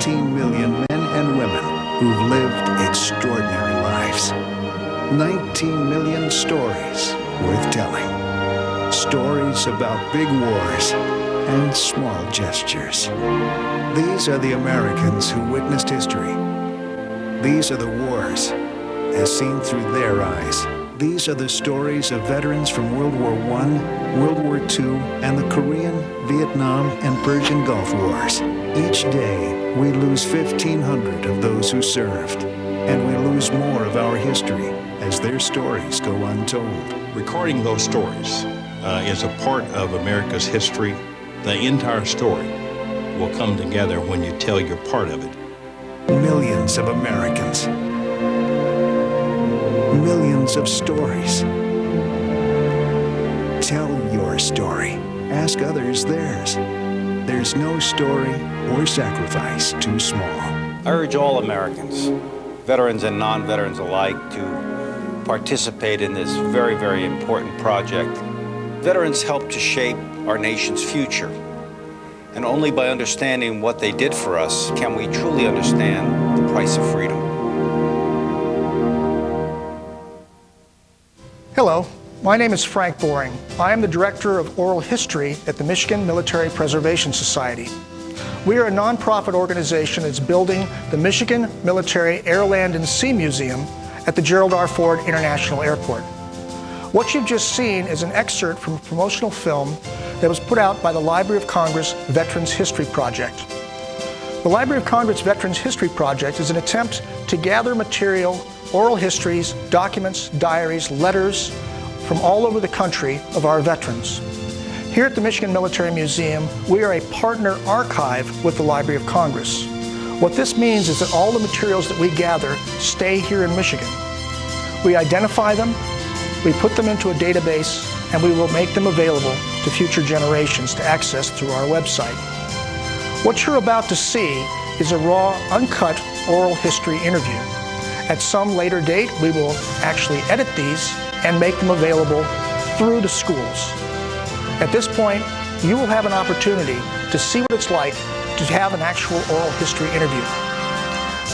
19 million men and women who've lived extraordinary lives. 19 million stories worth telling. Stories about big wars and small gestures. These are the Americans who witnessed history. These are the wars as seen through their eyes. These are the stories of veterans from World War I, World War II, and the Korean, Vietnam, and Persian Gulf Wars. Each day, we lose 1,500 of those who served, and we lose more of our history as their stories go untold. Recording those stories is a part of America's history. The entire story will come together when you tell your part of it. Millions of Americans. Millions of stories. Tell your story. Ask others theirs. There's no story or sacrifice too small. I urge all Americans, veterans and non-veterans alike, to participate in this very, very important project. Veterans help to shape our nation's future. And only by understanding what they did for us can we truly understand the price of freedom. Hello, my name is Frank Boring. I am the Director of Oral History at the Michigan Military Preservation Society. We are a nonprofit organization that's building the Michigan Military Air, Land, and Sea Museum at the Gerald R. Ford International Airport. What you've just seen is an excerpt from a promotional film that was put out by the Library of Congress Veterans History Project. The Library of Congress Veterans History Project is an attempt to gather material, oral histories, documents, diaries, letters from all over the country of our veterans. Here at the Michigan Military Museum, we are a partner archive with the Library of Congress. What this means is that all the materials that we gather stay here in Michigan. We identify them, we put them into a database, and we will make them available to future generations to access through our website. What you're about to see is a raw, uncut oral history interview. At some later date, we will actually edit these and make them available through the schools. At this point, you will have an opportunity to see what it's like to have an actual oral history interview.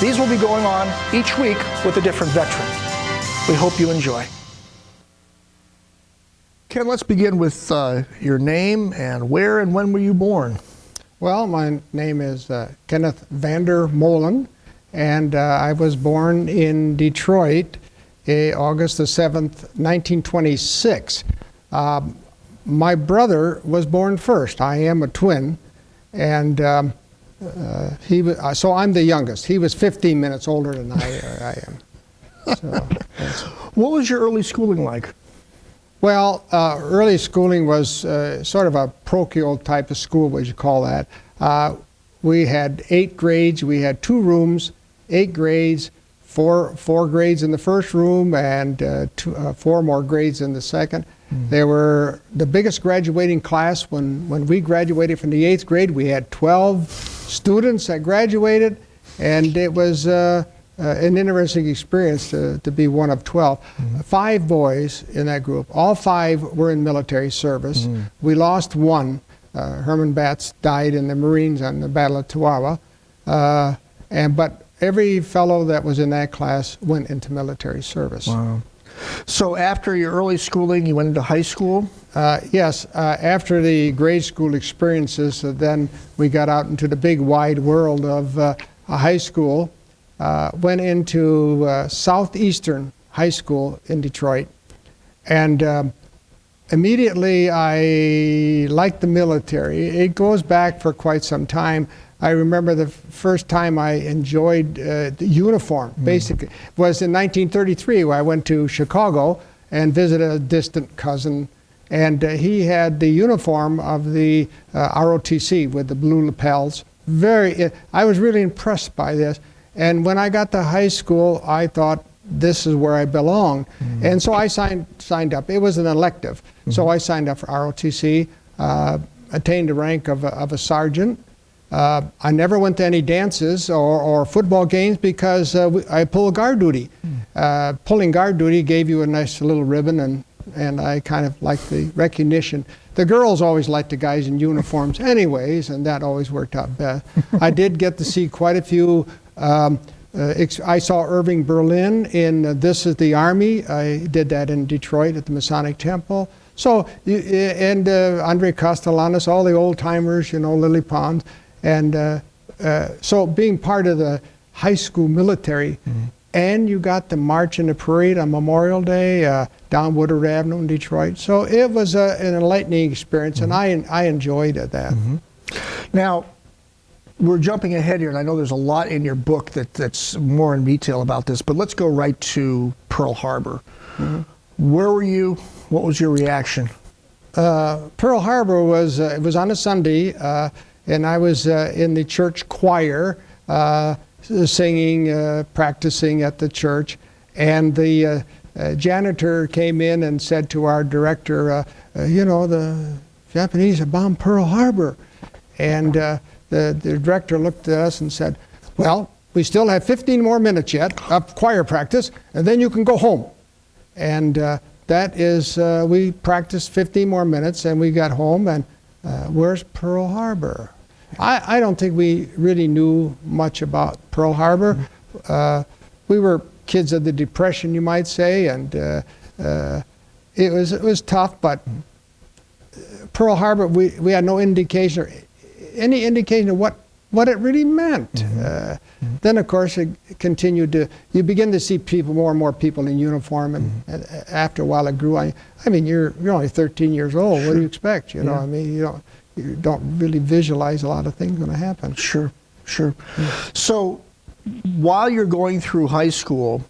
These will be going on each week with a different veteran. We hope you enjoy. Ken, let's begin with your name and where and when were you born? Well, my name is Kenneth Vander Molen, and I was born in Detroit, August the 7th, 1926. My brother was born first. I am a twin, and so I'm the youngest. He was 15 minutes older than I am. So, what was your early schooling like? Well, early schooling was sort of a parochial type of school, what you call that. We had 8 grades. We had 2 rooms, 8 grades, 4 grades in the first room, and 4 more grades in the second. There were the biggest graduating class when we graduated from the 8th grade. We had 12 students that graduated, and it was an interesting experience to be one of 12. 5 boys in that group. All 5 were in military service. We lost 1. Herman Batts died in the Marines on the Battle of Tarawa. But every fellow that was in that class went into military service. Wow. So after your early schooling, you went into high school? Yes. After the grade school experiences, then we got out into the big wide world of a high school. Went into Southeastern High School in Detroit, and immediately I liked the military. It goes back for quite some time. I remember the first time I enjoyed the uniform, basically, was in 1933, where I went to Chicago and visited a distant cousin, and he had the uniform of the ROTC with the blue lapels. I was really impressed by this. And when I got to high school, I thought, this is where I belong. And so I signed up. It was an elective. So I signed up for ROTC, attained the rank of a sergeant. I never went to any dances or football games because I pulled guard duty. Pulling guard duty gave you a nice little ribbon, and I kind of liked the recognition. The girls always liked the guys in uniforms anyways, and that always worked out best. I did get to see quite a few. I saw Irving Berlin in This Is the Army. I did that in Detroit at the Masonic Temple. So, and Andre Castellanos, all the old timers, you know, Lily Pons. And so being part of the high school military, and you got the march and the parade on Memorial Day down Woodward Avenue in Detroit. So it was an enlightening experience, and I enjoyed that. Now, we're jumping ahead here, and I know there's a lot in your book that's more in detail about this, but let's go right to Pearl Harbor. Where were you? What was your reaction? Pearl Harbor was, it was on a Sunday, and I was in the church choir, singing, practicing at the church, and the janitor came in and said to our director, you know, the Japanese have bombed Pearl Harbor. And the director looked at us and said, well, we still have 15 more minutes yet of choir practice, and then you can go home. And that is, we practiced 15 more minutes, and we got home, and where's Pearl Harbor? I don't think we really knew much about Pearl Harbor. We were kids of the Depression, you might say, and it was tough, but Pearl Harbor, we had no indication, or any indication of what it really meant. Then, of course, it continued to, you begin to see people, more and more people in uniform, and after a while it grew. I mean, you're only 13 years old. What do you expect? You know, I mean, you don't really visualize a lot of things going to happen. Sure. So, while you're going through high school,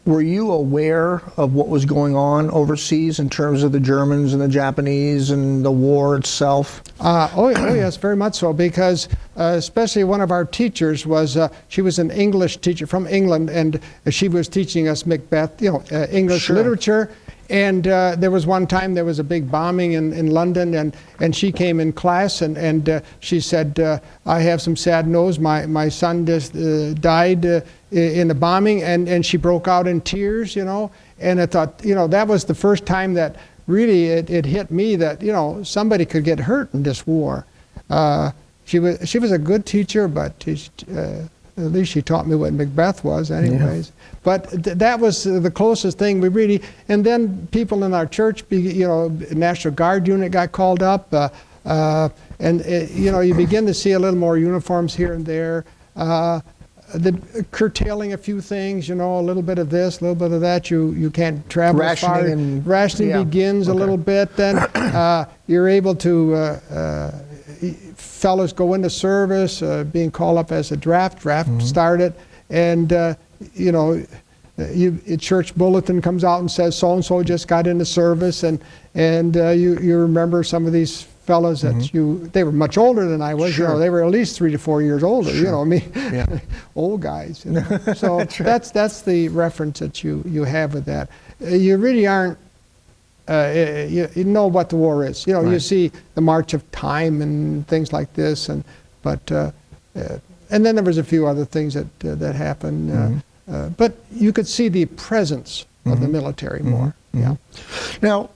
were you aware of what was going on overseas in terms of the Germans and the Japanese and the war itself? Oh yes, very much so, because especially one of our teachers was, she was an English teacher from England, and she was teaching us Macbeth, you know, English literature. And there was one time there was a big bombing in London, and she came in class, and she said, I have some sad news. My son just died in the bombing, and she broke out in tears, you know. And I thought, you know, that was the first time that really it hit me that, you know, somebody could get hurt in this war. She was a good teacher, but at least she taught me what Macbeth was anyways. But that was the closest thing we really, and then people in our church, you know, National Guard unit got called up, and you know, you begin to see a little more uniforms here and there. The curtailing a few things, you know, a little bit of this, a little bit of that. You can't travel as far. Rationing begins a little bit. Then you're able to, fellows go into service, being called up as a draft started, and you know, a church bulletin comes out and says so and so just got into service, and you remember some of these fellows that they were much older than I was. You know, they were at least 3 to 4 years older. You know, me, old guys. You know? So that's the reference that you have with that. You really aren't. You know what the war is. You know, you see the march of time and things like this, and then there was a few other things that happened. But you could see the presence of the military more. Now,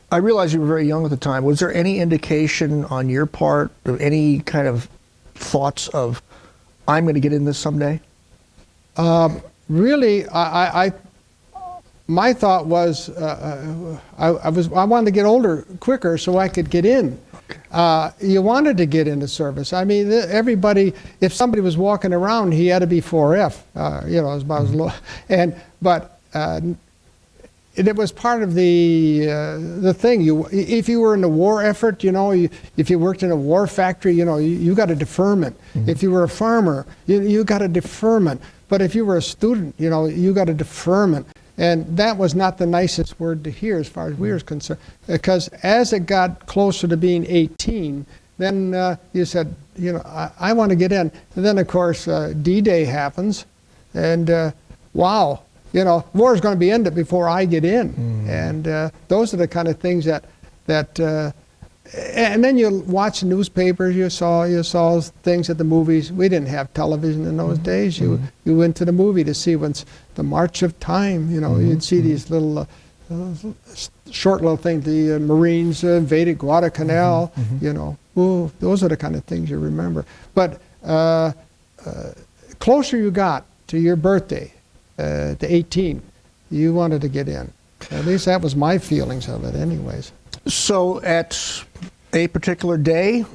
I realize you were very young at the time. Was there any indication on your part of any kind of thoughts of, I'm going to get in this someday? Really, my thought was, I wanted to get older quicker so I could get in. You wanted to get into service. I mean, everybody, if somebody was walking around, he had to be 4F. You know, as about as low. But it was part of the thing. If you were in the war effort, you know, if you worked in a war factory, you know, you got a deferment. If you were a farmer, you got a deferment. But if you were a student, you know, you got a deferment. And that was not the nicest word to hear as far as we were concerned, because as it got closer to being 18, then you said, you know, I want to get in. And then, of course, D-Day happens, and wow, you know, war is going to be ended before I get in. And those are the kind of things that and then you watch the newspapers, you saw things at the movies. We didn't have television in those days. You went to the movie to see when's the March of Time. You know, you'd see these little short little thing. The Marines invaded Guadalcanal. You know, ooh, those are the kind of things you remember. But closer you got to your birthday, to 18, you wanted to get in. At least that was my feelings of it, anyways. So at a particular day,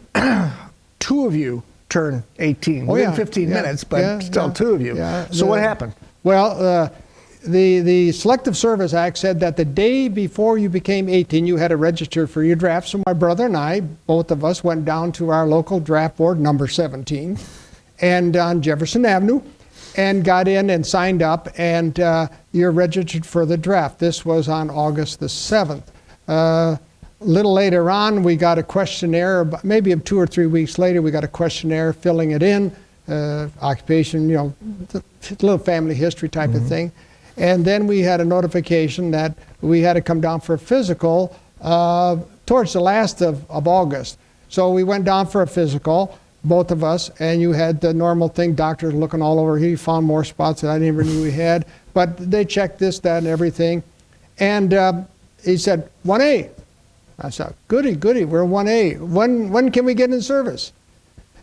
two of you turned 18 within 15 minutes, but still two of you. So what happened? Well, the Selective Service Act said that the day before you became 18, you had to register for your draft. So my brother and I, both of us, went down to our local draft board, number 17, and on Jefferson Avenue, and got in and signed up, and you're registered for the draft. This was on August the 7th. A little later on, we got a questionnaire, maybe 2 or 3 weeks later, we got a questionnaire filling it in, occupation, you know, a little family history type of thing. And then we had a notification that we had to come down for a physical towards the last of August. So we went down for a physical, both of us, and you had the normal thing, doctors looking all over. He found more spots that I never knew we had. But they checked this, that, and everything. And he said, 1A. I said, goody, goody, we're 1A. When can we get in service?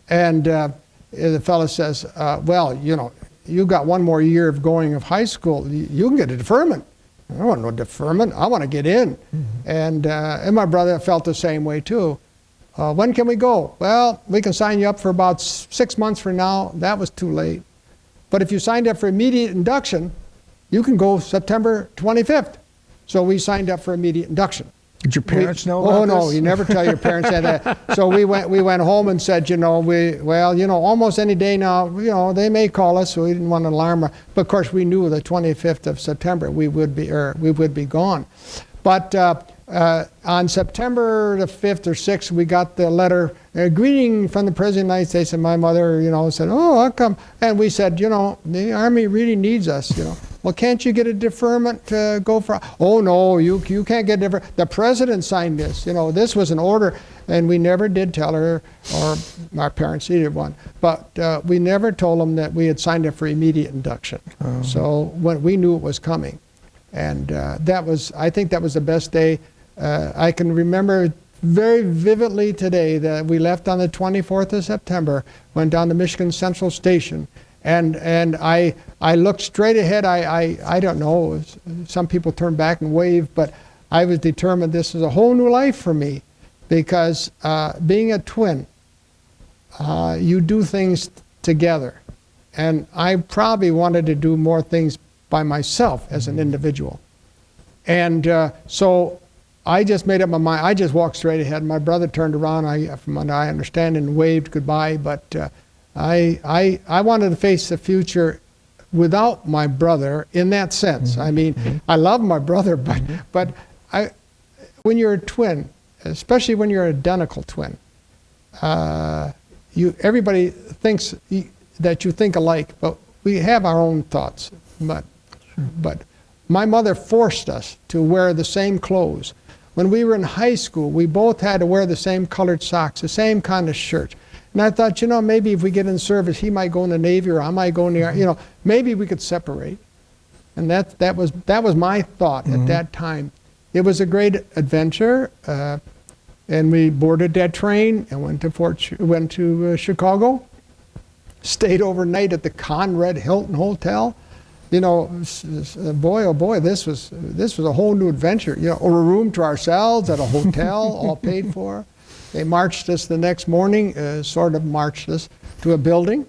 And the fellow says, well, you know, you got one more year of going of high school. You can get a deferment. I don't want no deferment. I want to get in. And my brother felt the same way too. When can we go? Well, we can sign you up for about 6 months from now. That was too late. But if you signed up for immediate induction, you can go September 25th. So we signed up for immediate induction. Did your parents know about this? Oh, no, you never tell your parents that. So we went home and said, you know, well, you know, almost any day now, you know, they may call us, so we didn't want to alarm her. But of course, we knew the 25th of September we would be gone. But on September the 5th or 6th, we got the letter, greeting from the President of the United States, and my mother, you know, said, oh, how come? And we said, you know, the Army really needs us, you know. Well, can't you get a deferment to go for? Oh, no, you can't get a deferment. The President signed this. You know, this was an order, and we never did tell her, or our parents, either one. But we never told them that we had signed up for immediate induction. So when we knew it was coming. And that was, I think that was the best day. I can remember very vividly today that we left on the 24th of September, went down to Michigan Central Station, and I looked straight ahead. I don't know, some people turned back and waved, but I was determined this is a whole new life for me, because being a twin, you do things together. And I probably wanted to do more things by myself as an individual. And so I just made up my mind. I just walked straight ahead. My brother turned around, from what I understand, and waved goodbye. But I wanted to face the future without my brother in that sense. I mean, I love my brother, but when you're a twin, especially when you're an identical twin, everybody thinks that you think alike, but we have our own thoughts. But my mother forced us to wear the same clothes. When we were in high school, we both had to wear the same colored socks, the same kind of shirt. And I thought, you know, maybe if we get in service, he might go in the Navy or I might go in the Army, you know, maybe we could separate. And that was my thought at that time. It was a great adventure, and we boarded that train and went to Chicago, stayed overnight at the Conrad Hilton Hotel. You know, boy, oh boy, this was a whole new adventure. You know, a room to ourselves at a hotel, all paid for. They marched us the next morning, sort of marched us to a building,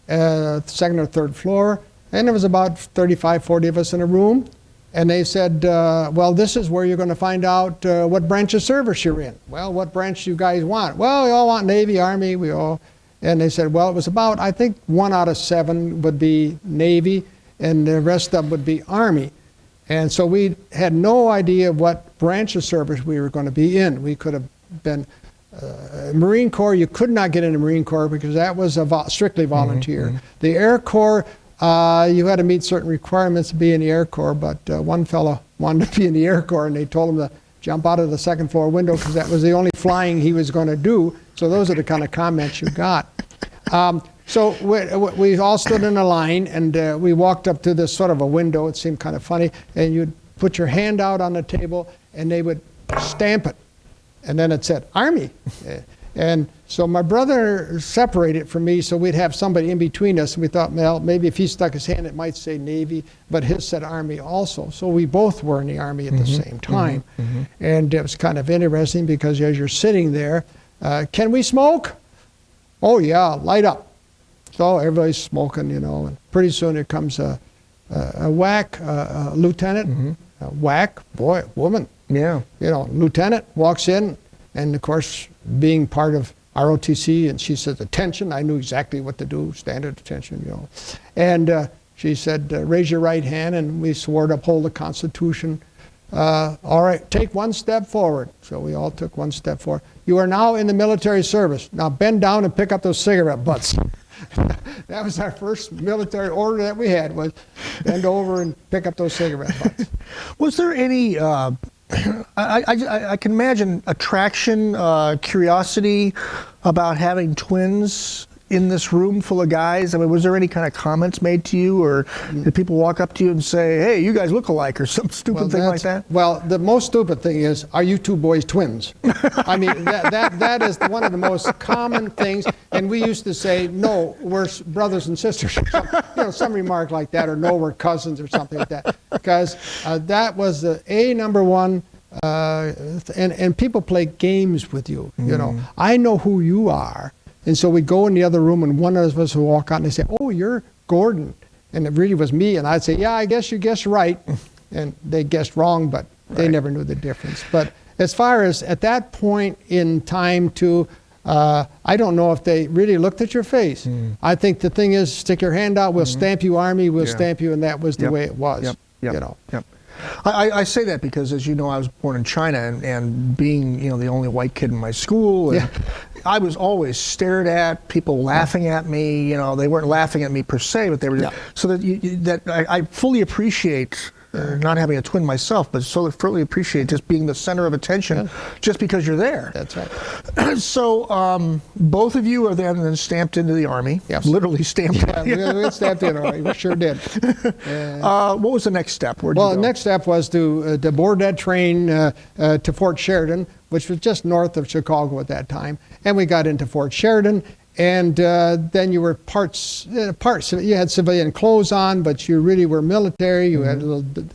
second or third floor, and there was about 35, 40 of us in a room. And they said, well, this is where you're going to find out what branch of service you're in. Well, what branch do you guys want? Well, we all want Navy, Army, we all. And they said, well, it was about, I think 1 out of 7 would be Navy, and the rest of them would be Army. And so we had no idea what branch of service we were going to be in. We could have been Marine Corps. You could not get in the Marine Corps because that was strictly volunteer. The Air Corps, you had to meet certain requirements to be in the Air Corps, but one fellow wanted to be in the Air Corps, and they told him to jump out of the second floor window because that was the only flying he was going to do. So those are the kind of comments you got. So we all stood in a line, and we walked up to this sort of a window. It seemed kind of funny, and you'd put your hand out on the table, and they would stamp it. And then it said, Army. And so my brother separated from me, so we'd have somebody in between us. And we thought, well, maybe if he stuck his hand, it might say Navy, but his said Army also. So we both were in the Army at the same time. And it was kind of interesting because as you're sitting there, can we smoke? Oh, yeah, light up. So everybody's smoking, you know, and pretty soon there comes a whack, lieutenant, a whack, boy, woman. Yeah. You know, lieutenant walks in, and of course, being part of ROTC, and she says, attention. I knew exactly what to do, standard attention, you know. And she said, raise your right hand, and we swore to uphold the Constitution. All right, take one step forward. So we all took one step forward. You are now in the military service. Now bend down and pick up those cigarette butts. That was our first military order that we had, was bend over and pick up those cigarette butts. Was there any, I can imagine, attraction, curiosity about having twins in this room full of guys? I mean, was there any kind of comments made to you, or did people walk up to you and say, hey, you guys look alike, or some stupid thing like that? Well, the most stupid thing is, are you two boys twins? I mean, that is one of the most common things, and we used to say, no, we're brothers and sisters, or some, you know, some remark like that, or no, we're cousins, or something like that, because that was the number one. And people play games with you, you know. I know who you are. And so we'd go in the other room, and one of us would walk out and they'd say, oh, you're Gordon. And it really was me. And I'd say, yeah, I guess you guessed right. And they guessed wrong, but they never knew the difference. But as far as at that point in time to, I don't know if they really looked at your face. I think the thing is, stick your hand out, we'll stamp you Army, we'll stamp you, and that was the way it was. You know. I say that because, as you know, I was born in China, and being, you know, the only white kid in my school, and I was always stared at, people laughing at me. You know, they weren't laughing at me per se, but they were so that I fully appreciate not having a twin myself, but so fully appreciate just being the center of attention just because you're there. That's right. So both of you are then stamped into the Army. Yes. Literally stamped. Yeah, we stamped in. We sure did. What was the next step? Where'd you go? The next step was to board that train to Fort Sheridan, which was just north of Chicago at that time. And we got into Fort Sheridan, and then you were parts. You had civilian clothes on, but you really were military. You had a little bit,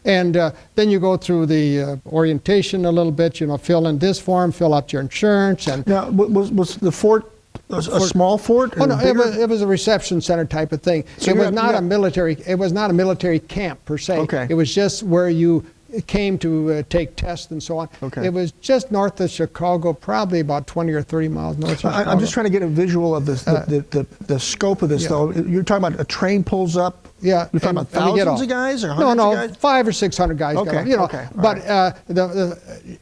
and then you go through the orientation a little bit. You know, fill in this form, fill out your insurance, and now was the fort a small fort? Oh no, it was a reception center type of thing. So it was not a military. It was not a military camp per se. Okay. It was just where you came to take tests and so on. Okay. It was just north of Chicago, probably about 20 or 30 miles north of Chicago. I'm just trying to get a visual of this, the scope of this, though. You're talking about a train pulls up. Yeah, you're talking about thousands of guys or hundreds of guys? 500 or 600 guys. Okay, you know, okay, but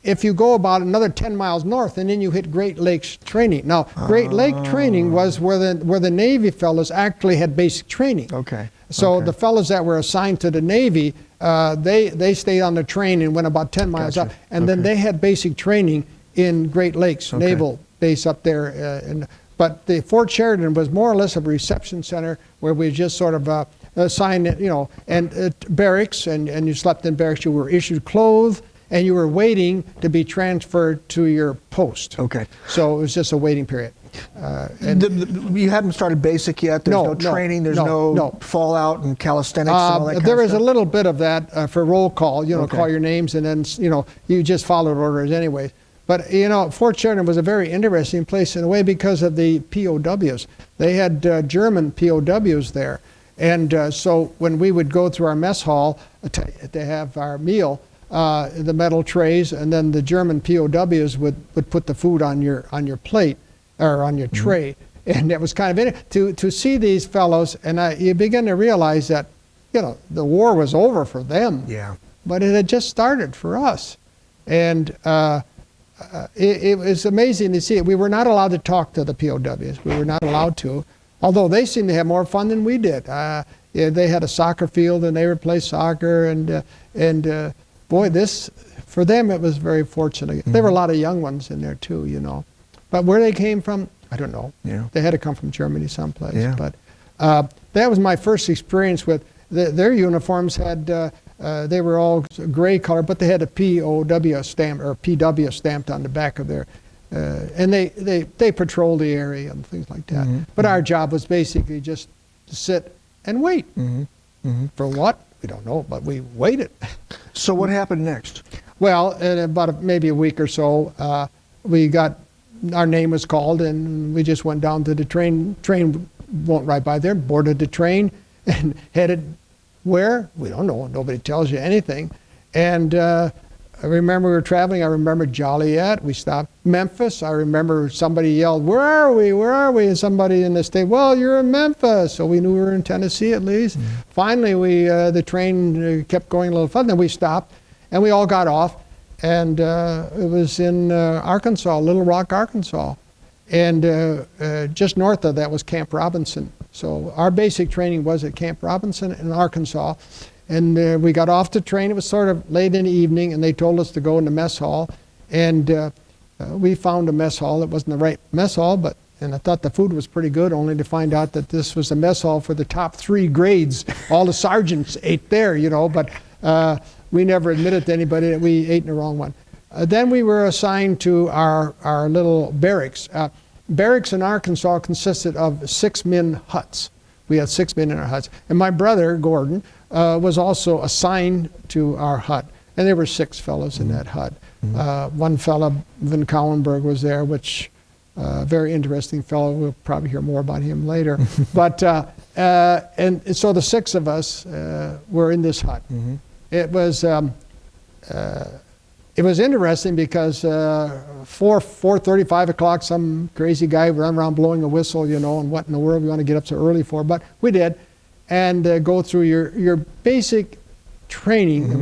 if you go about another 10 miles north, and then you hit Great Lakes training. Now, Great Lake training was where the Navy fellows actually had basic training. Okay. So the fellows that were assigned to the Navy, they stayed on the train and went about 10 miles up, and then they had basic training in Great Lakes Naval Base up there. But the Fort Sheridan was more or less a reception center where we just sort of assigned, you know, and barracks, and you slept in barracks. You were issued clothes, and you were waiting to be transferred to your post. Okay. So it was just a waiting period. You hadn't started basic yet? There's no training? There's no fallout and calisthenics and all that kind There of was stuff? a little bit of that for roll call, you know, call your names, and then, you know, you just followed orders anyway. But, you know, Fort Sheridan was a very interesting place in a way because of the POWs. They had German POWs there. And so when we would go through our mess hall to have our meal, the metal trays, and then the German POWs would put the food on your plate or on your tray. And it was kind of to see these fellows, and you begin to realize that, you know, the war was over for them. Yeah. But it had just started for us. And it was amazing to see it. We were not allowed to talk to the POWs. We were not allowed to. Although they seemed to have more fun than we did. Yeah, they had a soccer field, and they would play soccer, and boy, for them it was very fortunate. There were a lot of young ones in there too, you know. But where they came from, I don't know. Yeah. They had to come from Germany someplace. Yeah. But that was my first experience with their uniforms had They were all gray color, but they had a POW stamp or PW stamped on the back of their, and they patrolled the area and things like that. But our job was basically just to sit and wait. For what? We don't know, but we waited. So what happened next? Well, in about maybe a week or so, our name was called, and we just went down to the train. Train went right by there, boarded the train, and headed where? We don't know. Nobody tells you anything. And I remember we were traveling. I remember Joliet. We stopped Memphis. I remember somebody yelled, "Where are we? Where are we?" And somebody in the state, "Well, you're in Memphis." So we knew we were in Tennessee at least. Finally, the train kept going a little further. Then we stopped, and we all got off. And it was in Arkansas, Little Rock, Arkansas. And just north of that was Camp Robinson. So our basic training was at Camp Robinson in Arkansas. And we got off the train. It was sort of late in the evening, and they told us to go in the mess hall. And we found a mess hall. It wasn't the right mess hall, and I thought the food was pretty good, only to find out that this was a mess hall for the top 3 grades. All the sergeants ate there, you know, but we never admitted to anybody that we ate in the wrong one. Then we were assigned to our little barracks. Barracks in Arkansas consisted of 6 men huts. We had 6 men in our huts. And my brother, Gordon, was also assigned to our hut. And there were 6 fellows in that hut. One fellow, Van Cowenberg, was there, which very interesting fellow. We'll probably hear more about him later. But and so the 6 of us were in this hut. It was interesting because 4:30, 5 o'clock, some crazy guy would run around blowing a whistle, you know, and what in the world we want to get up so early for? But we did, and go through your basic training.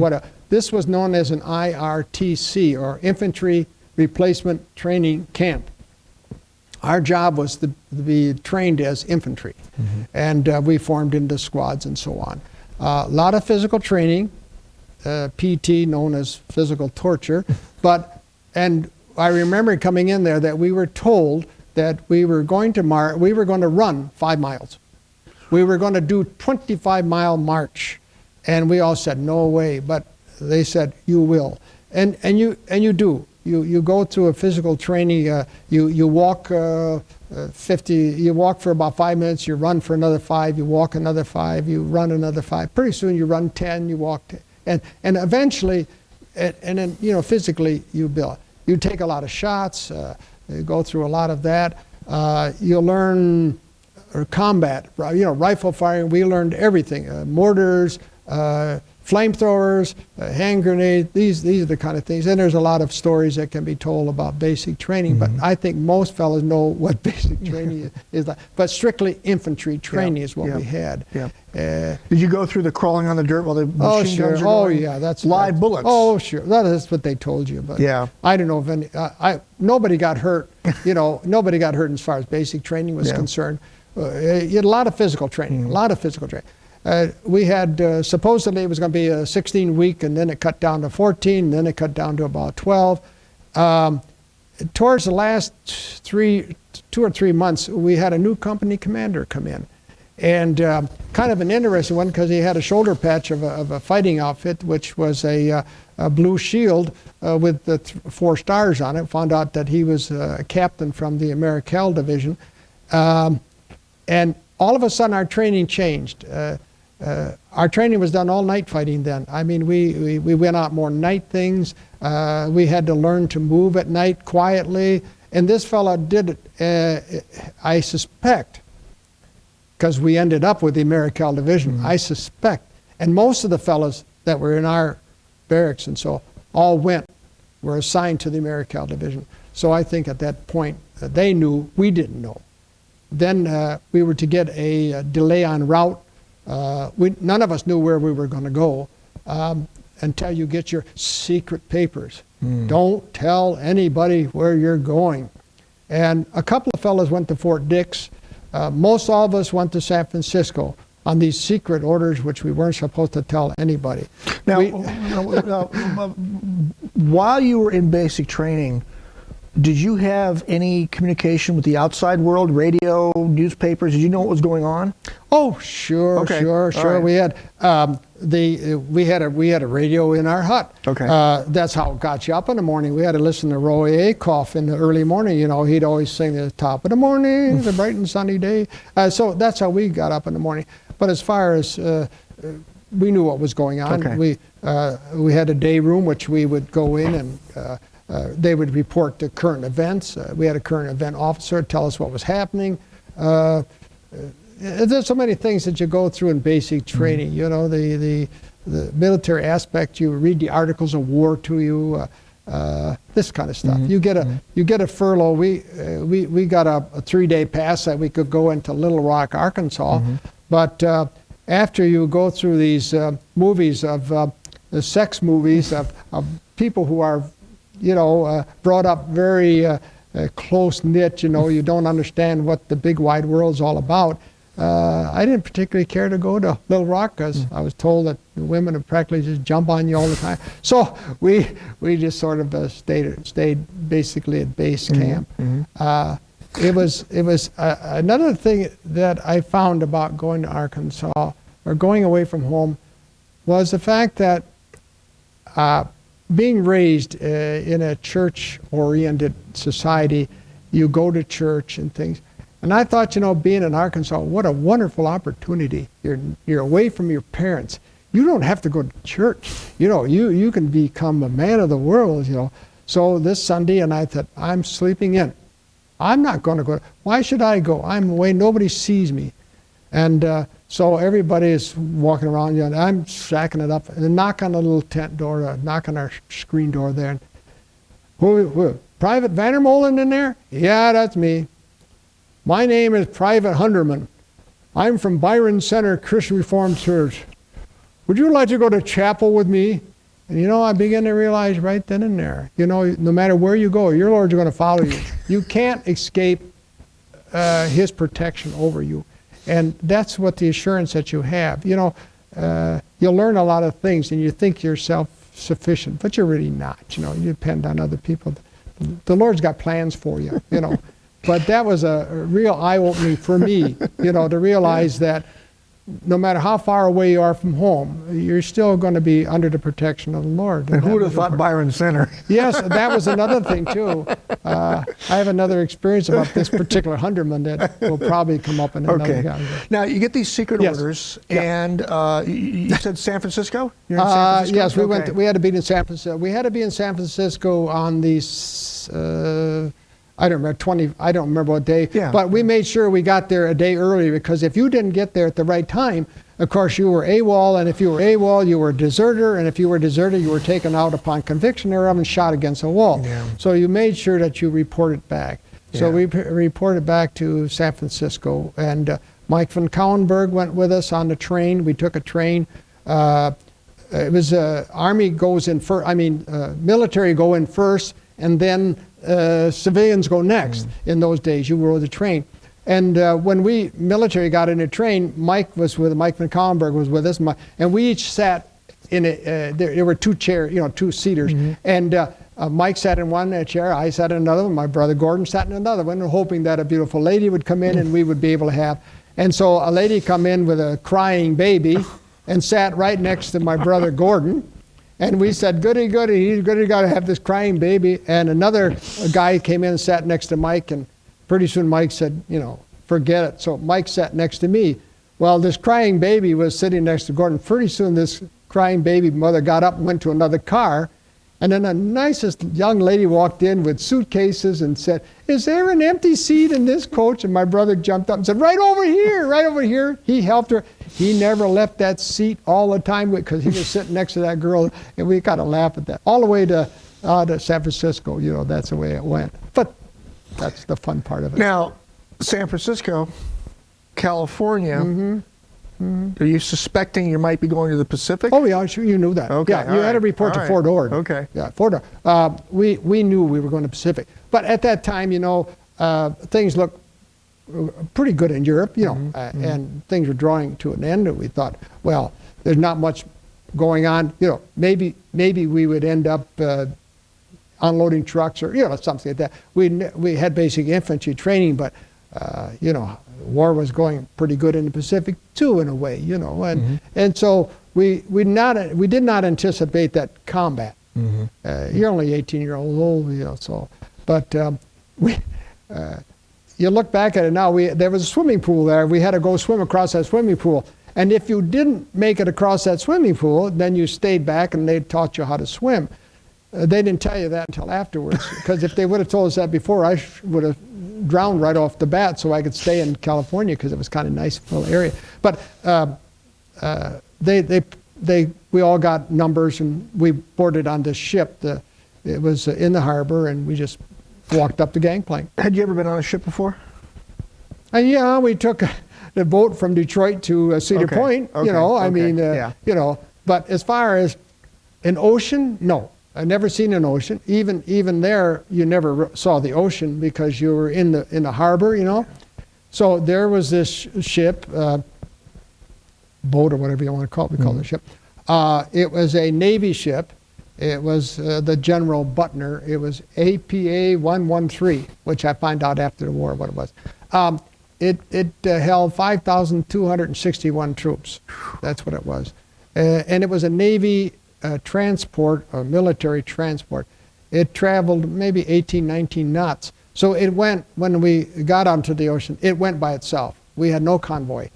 This was known as an IRTC, or Infantry Replacement Training Camp. Our job was to be trained as infantry, and we formed into squads and so on. A lot of physical training. PT, known as physical torture, and I remember coming in there that we were told that we were going to run 5 miles. We were going to do 25-mile march, and we all said no way, but they said you will, and you do. You go through a physical training. You walk 50. You walk for about 5 minutes. You run for another 5. You walk another 5. You run another 5. Pretty soon you run 10. You walk 10. And eventually, and then, you know, physically you build. You take a lot of shots, you go through a lot of that. You learn combat, you know, rifle firing. We learned everything, mortars, flamethrowers, hand grenades. These are the kind of things. And there's a lot of stories that can be told about basic training, but I think most fellows know what basic training is like. But strictly infantry training is what we had. Did you go through the crawling on the dirt while the machine guns are going? Yeah, that's live bullets. Oh, sure, that's what they told you. But I don't know if any. Nobody got hurt. You know, nobody got hurt as far as basic training was concerned. You had a lot of physical training. A lot of physical training. We had supposedly it was going to be a 16-week, and then it cut down to 14, and then it cut down to about 12. Towards the last 2 or 3 months, we had a new company commander come in, and kind of an interesting one because he had a shoulder patch of a fighting outfit, which was a blue shield with the 4 stars on it. Found out that he was a captain from the Americal Division, and all of a sudden our training changed. Our training was done all night fighting then. I mean, we went out more night things. We had to learn to move at night quietly. And this fellow did it, I suspect, because we ended up with the Americal Division, I suspect. And most of the fellows that were in our barracks and so all were assigned to the Americal Division. So I think at that point they knew, we didn't know. Then we were to get a delay on route. None of us knew where we were going to go until you get your secret papers. Don't tell anybody where you're going. And a couple of fellows went to Fort Dix. Most all of us went to San Francisco on these secret orders, which we weren't supposed to tell anybody. Now, while you were in basic training, Did you have any communication with the outside world, radio, newspapers? Did you know what was going on? Oh, sure, Okay. sure. Right. We had we had a radio in our hut. Okay. That's how it got you up in the morning. We had to listen to Roy Acuff in the early morning. You know, he'd always sing at the top of the morning, the bright and sunny day. So that's how we got up in the morning. But as far as we knew what was going on. Okay. We had a day room which we would go in and they would report the current events. We had a current event officer tell us what was happening. There's so many things that you go through in basic training. You know, the military aspect. You read the articles of war to you. This kind of stuff. You get a furlough. We got a 3-day pass that we could go into Little Rock, Arkansas. But after you go through these movies of the sex movies of people who are, you know, brought up very close knit. You know, you don't understand what the big wide world's all about. I didn't particularly care to go to Little Rock because I was told that the women would practically just jump on you all the time. So we just sort of stayed basically at base camp. It was another thing that I found about going to Arkansas or going away from home was the fact that being raised in a church-oriented society, you go to church and things. And I thought, you know, being in Arkansas, what a wonderful opportunity. You're away from your parents. You don't have to go to church. You know, you can become a man of the world, you know. So this Sunday, and I thought, I'm sleeping in. I'm not going to go. Why should I go? I'm away. Nobody sees me. And so everybody is walking around, you know, and I'm shacking it up and knock on the little tent door, knock on our screen door there. And, who, Private VanderMolen in there? Yeah, that's me. My name is Private Hunderman. I'm from Byron Center Christian Reformed Church. Would you like to go to chapel with me? And you know, I began to realize right then and there, you know, no matter where you go, your Lord's going to follow you. You can't escape His protection over you. And that's what the assurance that you have. You know, you'll learn a lot of things and you think you're self-sufficient, but you're really not. You know, you depend on other people. The Lord's got plans for you, you know. But that was a real eye-opening for me, you know, to realize that no matter how far away you are from home, you're still going to be under the protection of the Lord. And who would have thought Byron Center? Yes, that was another thing, too. I have another experience about this particular Hunderman that will probably come up in another category. Now, you get these secret orders, and you said San Francisco? You're in San Francisco? Yes, we had to be in San Francisco. We had to be in San Francisco on these... I don't remember what day, but we made sure we got there a day early because if you didn't get there at the right time, of course you were AWOL, and if you were AWOL, you were a deserter, and if you were a deserter, you were taken out upon conviction thereof and shot against a wall. Yeah. So you made sure that you reported back. Yeah. So we reported back to San Francisco, and Mike von Kauenberg went with us on the train. We took a train. It was Army goes in first, military go in first, and then civilians go next. In those days, you rode the train. And when we military got in a train, Mike von Kauenberg was with us, and we each sat in a, there were two chairs, you know, two seaters. And Mike sat in one chair, I sat in another one, my brother Gordon sat in another one, hoping that a beautiful lady would come in and we would be able to have. And so a lady come in with a crying baby and sat right next to my brother Gordon. And we said, goody, goody, he's goody, got to have this crying baby. And another guy came in and sat next to Mike, and pretty soon Mike said, you know, forget it. So Mike sat next to me. Well, this crying baby was sitting next to Gordon. Pretty soon this crying baby mother got up and went to another car. And then the nicest young lady walked in with suitcases and said, is there an empty seat in this coach? And my brother jumped up and said, right over here, right over here. He helped her. He never left that seat all the time because he was sitting next to that girl, and we got to laugh at that. All the way to San Francisco, you know, that's the way it went. But that's the fun part of it. Now, San Francisco, California, are you suspecting you might be going to the Pacific? Oh, yeah, sure, you knew that. Okay, yeah, you had to report to Fort Ord. Okay. Yeah, Fort Ord. We knew we were going to Pacific. But at that time, you know, things looked pretty good in Europe, you know, and things were drawing to an end, and we thought, well, there's not much going on, you know, maybe we would end up unloading trucks or, something like that. We had basic infantry training, but, war was going pretty good in the Pacific too, in a way, and so we did not anticipate that combat. You're only 18-year-old old, so, but you look back at it now, there was a swimming pool there. We had to go swim across that swimming pool. And if you didn't make it across that swimming pool, then you stayed back and they taught you how to swim. They didn't tell you that until afterwards, because if they would have told us that before, I would have drowned right off the bat so I could stay in California, because it was kind of a nice little area. But we all got numbers, and we boarded on this ship. It was in the harbor, and we just walked up the gangplank. Had you ever been on a ship before? Yeah, we took the boat from Detroit to Cedar Point. But as far as an ocean, no. I've never seen an ocean. Even there, you never saw the ocean because you were in the harbor, So there was this ship, boat or whatever you want to call it. We call it a ship. It was a Navy ship. It was the General Butner. It was APA 113, which I find out after the war what it was. It held 5,261 troops. That's what it was. And it was a Navy transport, or military transport. It traveled maybe 18, 19 knots. So it went, when we got onto the ocean, it went by itself. We had no convoy.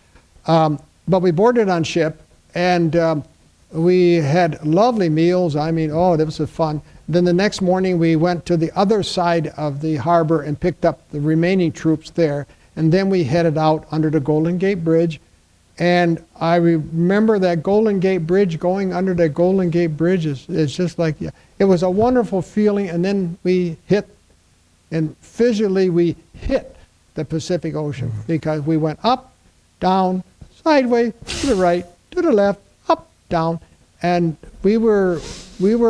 But we boarded on ship, and we had lovely meals. I mean, this was fun. Then the next morning we went to the other side of the harbor and picked up the remaining troops there. And then we headed out under the Golden Gate Bridge. And I remember that Golden Gate Bridge, going under that Golden Gate Bridge is just like, it was a wonderful feeling. And then we hit, and visually we hit the Pacific Ocean, because we went up, down, sideways, to the right, to the left, up, down, and we were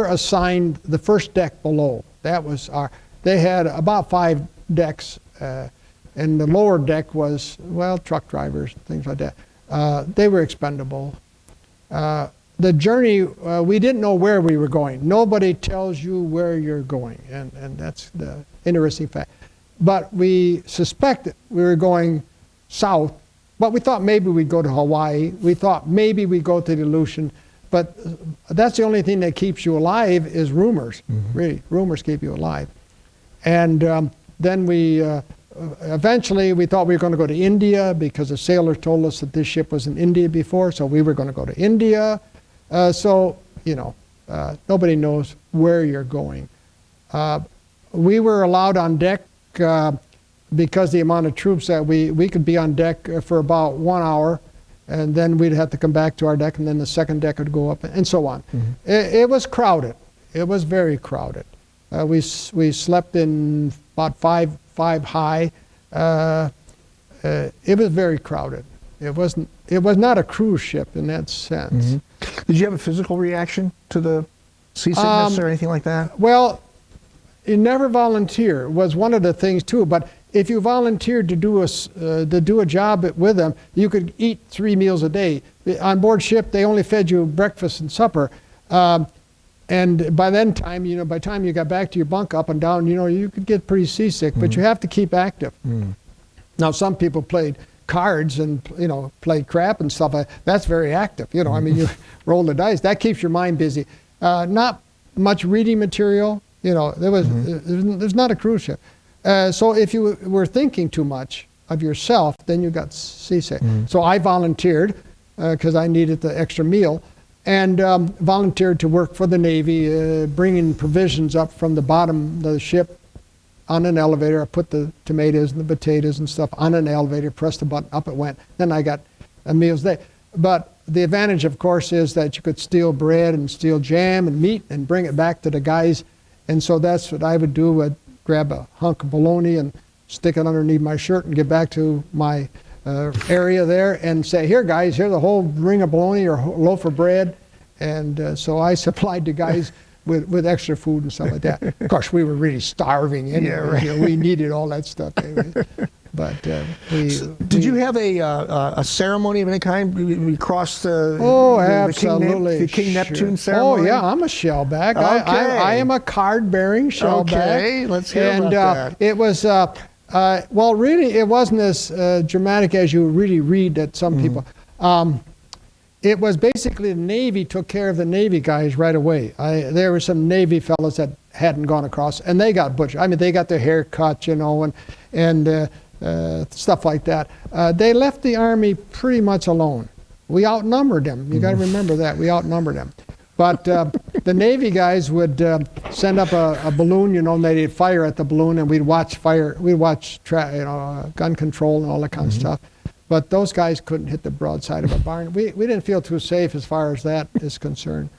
assigned the first deck below. That was they had about 5 decks, and the lower deck was, truck drivers, things like that. They were expendable. The journey, we didn't know where we were going. Nobody tells you where you're going, and that's the interesting fact. But we suspected we were going south, but we thought maybe we'd go to Hawaii. We thought maybe we'd go to the Aleutian. But that's the only thing that keeps you alive is rumors. Really, rumors keep you alive. And then we eventually we thought we were going to go to India, because the sailors told us that this ship was in India before, so we were going to go to India. Nobody knows where you're going. We were allowed on deck because the amount of troops that we could be on deck for about 1 hour, and then we'd have to come back to our deck, and then the second deck would go up, and so on. It was crowded. It was very crowded. We slept in about five high. It was very crowded. It was not a cruise ship in that sense. Did you have a physical reaction to the seasickness or anything like that? Well, you never volunteer was one of the things too. But if you volunteered to do a job with them, you could eat 3 meals a day. On board ship, they only fed you breakfast and supper. And by then time, by the time you got back to your bunk up and down, you could get pretty seasick, but you have to keep active. Now, some people played cards and, played crap and stuff. That's very active. I mean, you roll the dice. That keeps your mind busy. Not much reading material. There's not a cruise ship. So if you were thinking too much of yourself, then you got seasick. So I volunteered because I needed the extra meal, and volunteered to work for the Navy, bringing provisions up from the bottom of the ship on an elevator. I put the tomatoes and the potatoes and stuff on an elevator, pressed the button, up it went. Then I got a meal's day. But the advantage, of course, is that you could steal bread and steal jam and meat and bring it back to the guys. And so that's what I would do. I'd grab a hunk of bologna and stick it underneath my shirt and get back to my area there and say, here guys, here's a whole ring of bologna or a loaf of bread. And so I supplied the guys with extra food and stuff like that. Of course, we were really starving anyway. We needed all that stuff anyway. But did you have a ceremony of any kind? We crossed the absolutely the King Neptune ceremony. Oh yeah, I'm a shellback. Okay. I am a card-bearing shellback. Okay, let's hear about that. It was well, really, it wasn't as dramatic as you really read at some people. It was basically the Navy took care of the Navy guys right away. There were some Navy fellows that hadn't gone across, and they got butchered. I mean, they got their hair cut, you know, and stuff like that. They left the Army pretty much alone. We outnumbered them. You got to remember that. We outnumbered them. But the Navy guys would send up a balloon, you know, and they'd fire at the balloon, and we'd watch fire. We'd watch, gun control and all that kind of stuff. But those guys couldn't hit the broadside of a barn. We didn't feel too safe as far as that is concerned.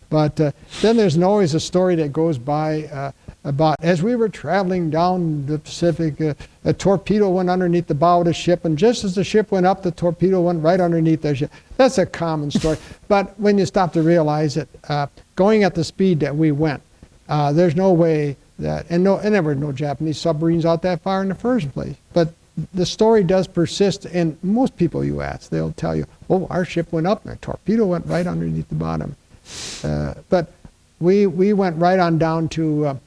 But then there's always a story that goes by about as we were traveling down the Pacific, a torpedo went underneath the bow of the ship, and just as the ship went up, the torpedo went right underneath the ship. That's a common story. But when you stop to realize it, going at the speed that we went, there's no way that, and there were no Japanese submarines out that far in the first place. But the story does persist, and most people you ask, they'll tell you, oh, our ship went up and a torpedo went right underneath the bottom. But we went right on down to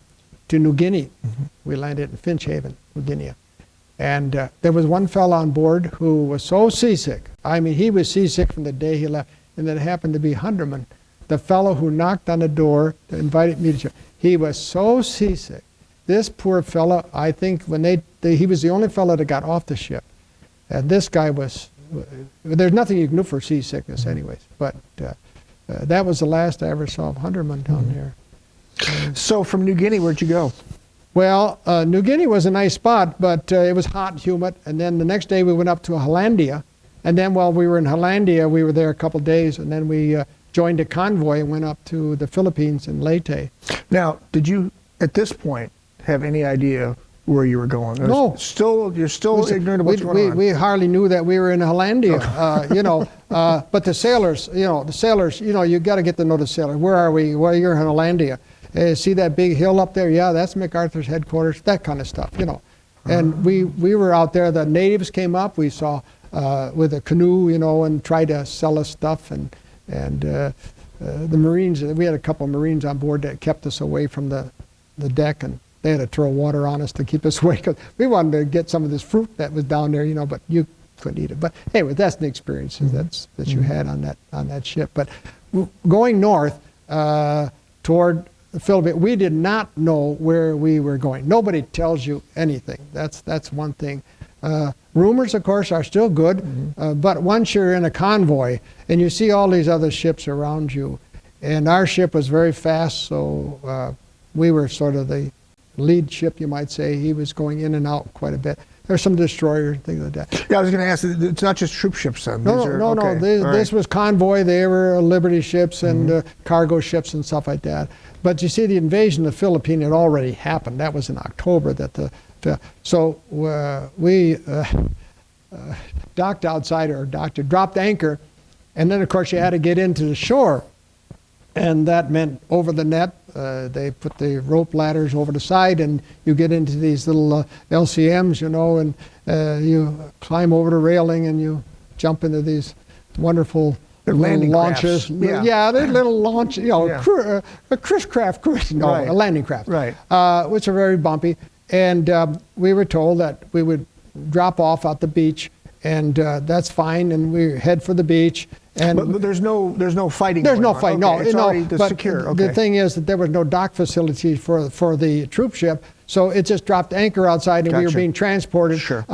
New Guinea. We landed in Finch Haven, New Guinea. And there was one fellow on board who was so seasick. I mean, he was seasick from the day he left, and it happened to be Hunderman, the fellow who knocked on the door that invited me to. He was so seasick. This poor fellow, I think when he was the only fellow that got off the ship. And this guy was, there's nothing you can do for seasickness anyways. But that was the last I ever saw of Hunderman down there. So from New Guinea, where'd you go? Well, New Guinea was a nice spot, but it was hot and humid. And then the next day we went up to Hollandia. And then while we were in Hollandia, we were there a couple days. And then we joined a convoy and went up to the Philippines in Leyte. Now, did you, at this point, have any idea where you were going? No. You're still ignorant of what's going on? We hardly knew that we were in Hollandia, okay. You know. But the sailors, you got to get to know the sailors. Where are we? Well, you're in Hollandia. See that big hill up there? Yeah, that's MacArthur's headquarters, that kind of stuff, you know. And we were out there. The natives came up. We saw with a canoe, you know, and tried to sell us stuff. And the Marines, we had a couple of Marines on board that kept us away from the deck, and they had to throw water on us to keep us away, because we wanted to get some of this fruit that was down there, you know, but you couldn't eat it. But anyway, that's the experiences that you had on that ship. But going north toward the Philippines, we did not know where we were going. Nobody tells you anything. That's one thing. Rumors, of course, are still good, but once you're in a convoy and you see all these other ships around you, and our ship was very fast, so we were sort of the lead ship, you might say. He was going in and out quite a bit. There's some destroyers, things like that. Yeah, I was going to ask, it's not just troop ships then? No. This was convoy. They were Liberty ships and cargo ships and stuff like that. But you see, the invasion of the Philippines had already happened. That was in October. So we docked outside, or dropped anchor, and then of course you had to get into the shore, and that meant over the net. They put the rope ladders over the side, and you get into these little LCMs, you know, and you climb over the railing and you jump into these wonderful landing launches. Crafts. Yeah, they're little launch, you know, a Chris-craft cruise, no, right. A landing craft, right. Which are very bumpy. And we were told that we would drop off at the beach, and that's fine, and we head for the beach. And but there's no fighting. There's no fighting. fight. Okay, No, it's but secure. Okay. The thing is that there was no dock facility for the troop ship, so it just dropped anchor outside, and we were being transported. Sure.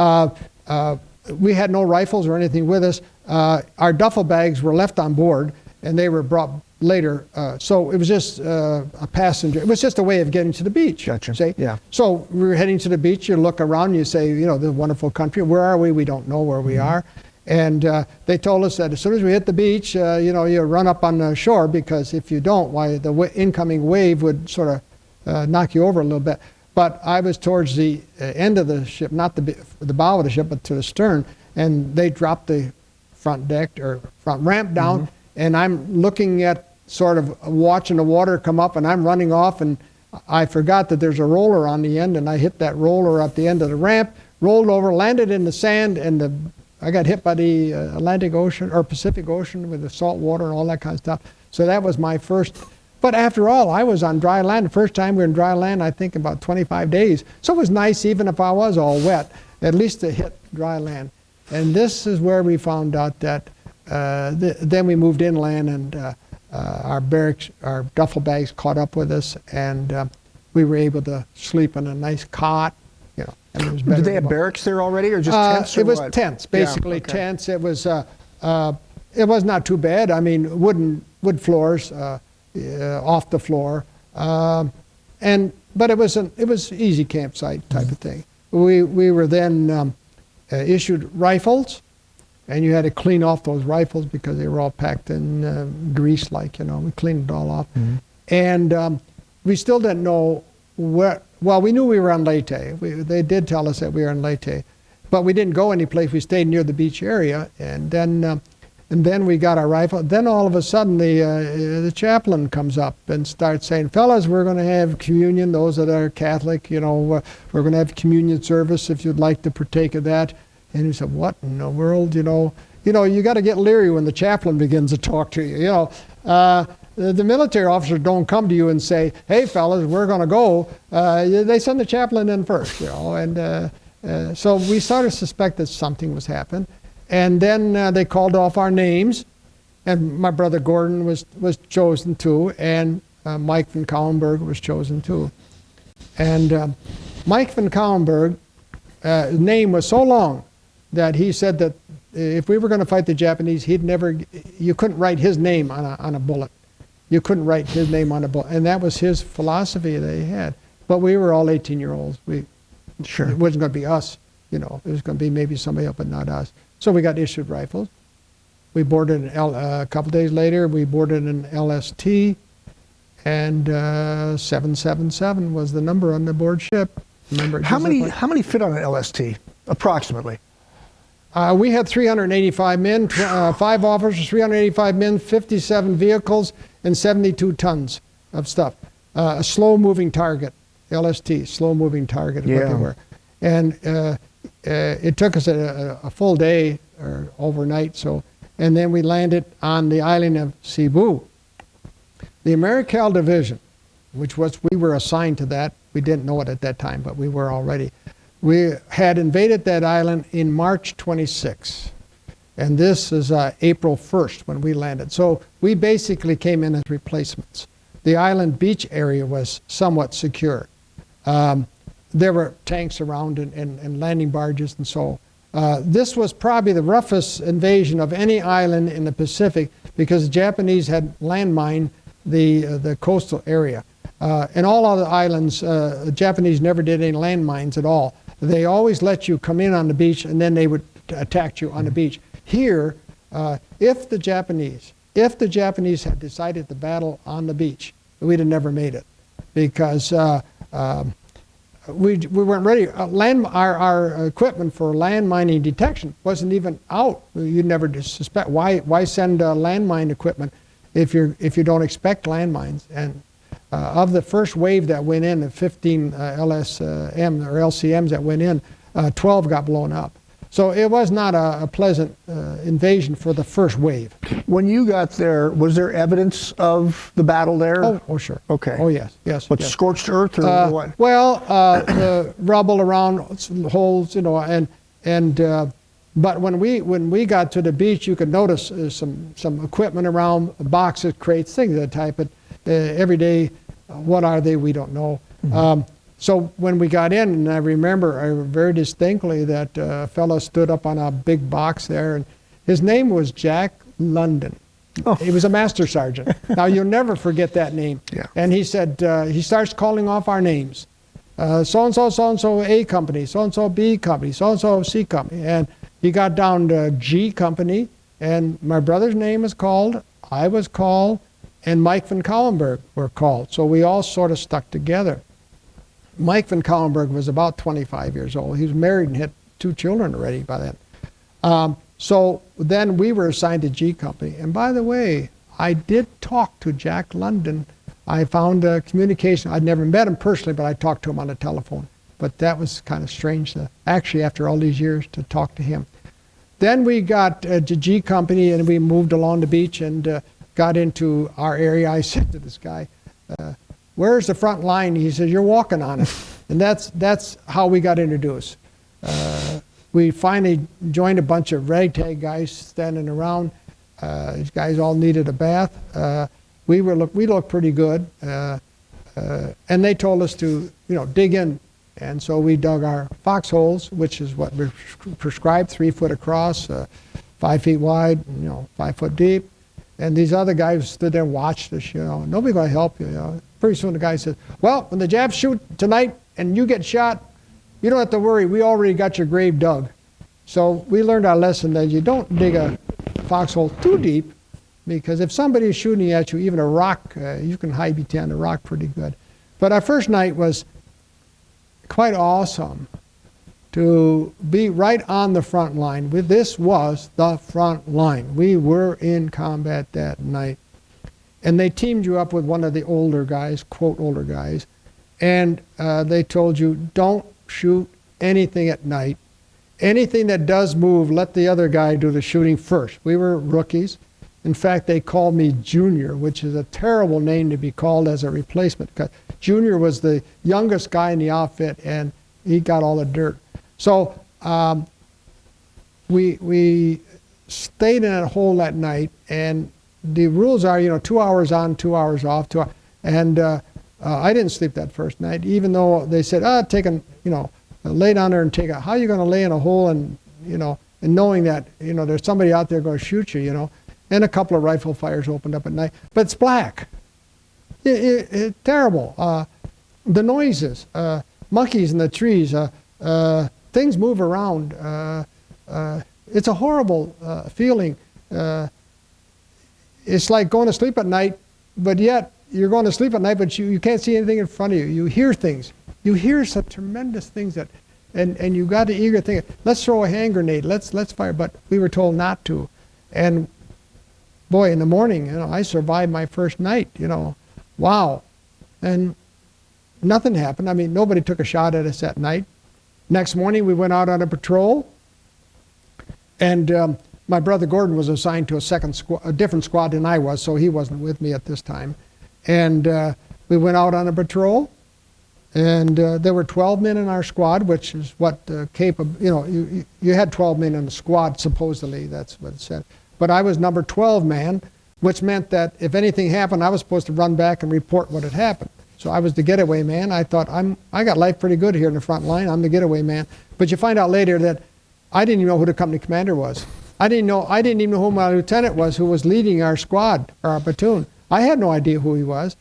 We had no rifles or anything with us. Our duffel bags were left on board, and they were brought later. So it was just a passenger. It was just a way of getting to the beach. Gotcha. See? Yeah. So we were heading to the beach. You look around, you say, you know, the wonderful country. Where are we? We don't know where we are. And they told us that as soon as we hit the beach, you know, you run up on the shore, because if you don't, why, the incoming wave would sort of knock you over a little bit. But I was towards the end of the ship, not the bow of the ship, but to the stern, and they dropped the front deck or front ramp down, and I'm looking at, sort of watching the water come up, and I'm running off, and I forgot that there's a roller on the end, and I hit that roller at the end of the ramp, rolled over, landed in the sand, and I got hit by the Atlantic Ocean or Pacific Ocean with the salt water and all that kind of stuff. So that was my first. But after all, I was on dry land. The first time we were in dry land, I think about 25 days. So it was nice, even if I was all wet, at least to hit dry land. And this is where we found out that then we moved inland, and our barracks, our duffel bags caught up with us, and we were able to sleep in a nice cot. You know, and it was better. Did they have barracks there already, or just tents? Or it was what? tents, basically. Yeah, okay. Tents. It was not too bad. I mean, wood floors off the floor, but it was easy campsite type of thing. We were then issued rifles, and you had to clean off those rifles because they were all packed in grease, like, you know. We cleaned it all off, and we still didn't know where. Well, we knew we were on Leyte. They did tell us that we were on Leyte, but we didn't go anyplace. We stayed near the beach area, and then we got our rifle. Then all of a sudden, the chaplain comes up and starts saying, "Fellas, we're going to have communion. Those that are Catholic, you know, we're going to have communion service if you'd like to partake of that." And he said, "What in the world, you know? You got to get leery when the chaplain begins to talk to you. You know, the military officers don't come to you and say, 'Hey, fellas, we're going to go.' They send the chaplain in first, you know." And so we started to suspect that something was happening. And then they called off our names, and my brother Gordon was chosen too, and Mike van Cauwenberg was chosen too. And Mike van Cauwenberg, his name was so long that he said that if we were going to fight the Japanese, you couldn't write his name on a bullet. You couldn't write his name on a bullet, and that was his philosophy that he had. But we were all 18-year-olds. Sure. It wasn't going to be us, you know. It was going to be maybe somebody else, but not us. So we got issued rifles. We boarded a couple days later. We boarded an LST, and 777 was the number on the board ship. Remember? How many fit on an LST, approximately? We had 385 men, 5 officers, 385 men, 57 vehicles, and 72 tons of stuff. A slow-moving target, LST, slow-moving target is what they were. And it took us a full day or overnight, and then we landed on the island of Cebu. The Americal Division, which we were assigned to that. We didn't know it at that time, but we were already. We had invaded that island in March 26, and this is April 1st when we landed. So we basically came in as replacements. The island beach area was somewhat secure. There were tanks around and landing barges and so. This was probably the roughest invasion of any island in the Pacific because the Japanese had landmined the coastal area. In all other islands, the Japanese never did any landmines at all. They always let you come in on the beach, and then they would attack you on the beach. Here, if the Japanese had decided to battle on the beach, we'd have never made it, because we weren't ready. Our equipment for land mining detection wasn't even out. You'd never suspect. Why send landmine equipment if you don't expect landmines? And of the first wave that went in, the 15 LSM or LCMs that went in, 12 got blown up. So it was not a pleasant invasion for the first wave. When you got there, was there evidence of the battle there? Oh sure. Okay. Oh yes, yes. What, yes. Scorched earth or what? Well, the rubble around holes, you know, but when we got to the beach, you could notice some equipment around, boxes, crates, things of that type. But every day, what are they? We don't know. Mm-hmm. So when we got in, and I remember very distinctly that a fellow stood up on a big box there, and his name was Jack London. Oh. He was a master sergeant. Now, you'll never forget that name. Yeah. And he said, he starts calling off our names. So-and-so A company, so-and-so B company, so-and-so C company. And he got down to G company, and my brother's name was called, I was called, and Mike van Cauwenberg were called. So we all sort of stuck together. Mike van Cauwenberg was about 25 years old. He was married and had 2 children already by then. So then we were assigned to G Company. And by the way, I did talk to Jack London. I found communication. I'd never met him personally, but I talked to him on the telephone. but that was kind of strange to, actually, after all these years, to talk to him. Then we got a G Company, and we moved along the beach and got into our area. I said to this guy, where's the front line? He says, you're walking on it. And that's how we got introduced. We finally joined a bunch of ragtag guys standing around. These guys all needed a bath. We looked pretty good. And they told us to, dig in. And so we dug our foxholes, which is what we're prescribed, 3 foot across, 5 feet wide, 5 foot deep. And these other guys stood there and watched us, Nobody going to help you, Pretty soon the guy says, well, when the Japs shoot tonight and you get shot, you don't have to worry. We already got your grave dug. So we learned our lesson that you don't dig a foxhole too deep, because if somebody is shooting at you, even a rock, you can hide behind a rock pretty good. But our first night was quite awesome to be right on the front line. This was the front line. We were in combat that night. And they teamed you up with one of the older guys, quote older guys, and they told you, don't shoot anything at night. Anything that does move, let the other guy do the shooting first. We were rookies. In fact, they called me Junior, which is a terrible name to be called as a replacement, because Junior was the youngest guy in the outfit, and he got all the dirt. So we stayed in a hole that night, and the rules are, 2 hours on, 2 hours off. And I didn't sleep that first night, even though they said, lay down there and take a, how are you going to lay in a hole and, and knowing that, there's somebody out there going to shoot you, And a couple of rifle fires opened up at night. But it's black. Terrible. The noises, monkeys in the trees, things move around. It's a horrible feeling. It's like going to sleep at night, but yet you're going to sleep at night, but you can't see anything in front of you. You hear things. You hear some tremendous things that, and you got the eager thing, let's throw a hand grenade, let's fire, but we were told not to. And boy, in the morning, I survived my first night, wow. And nothing happened. I mean, nobody took a shot at us that night. Next morning, we went out on a patrol, and my brother Gordon was assigned to a different squad than I was, so he wasn't with me at this time. And we went out on a patrol, and there were 12 men in our squad, which is what you had 12 men in the squad, supposedly, that's what it said. But I was number 12 man, which meant that if anything happened, I was supposed to run back and report what had happened. So I was the getaway man. I thought, I got life pretty good here in the front line. I'm the getaway man. But you find out later that I didn't even know who the company commander was. I didn't even know who my lieutenant was, who was leading our squad, or our platoon. I had no idea who he was.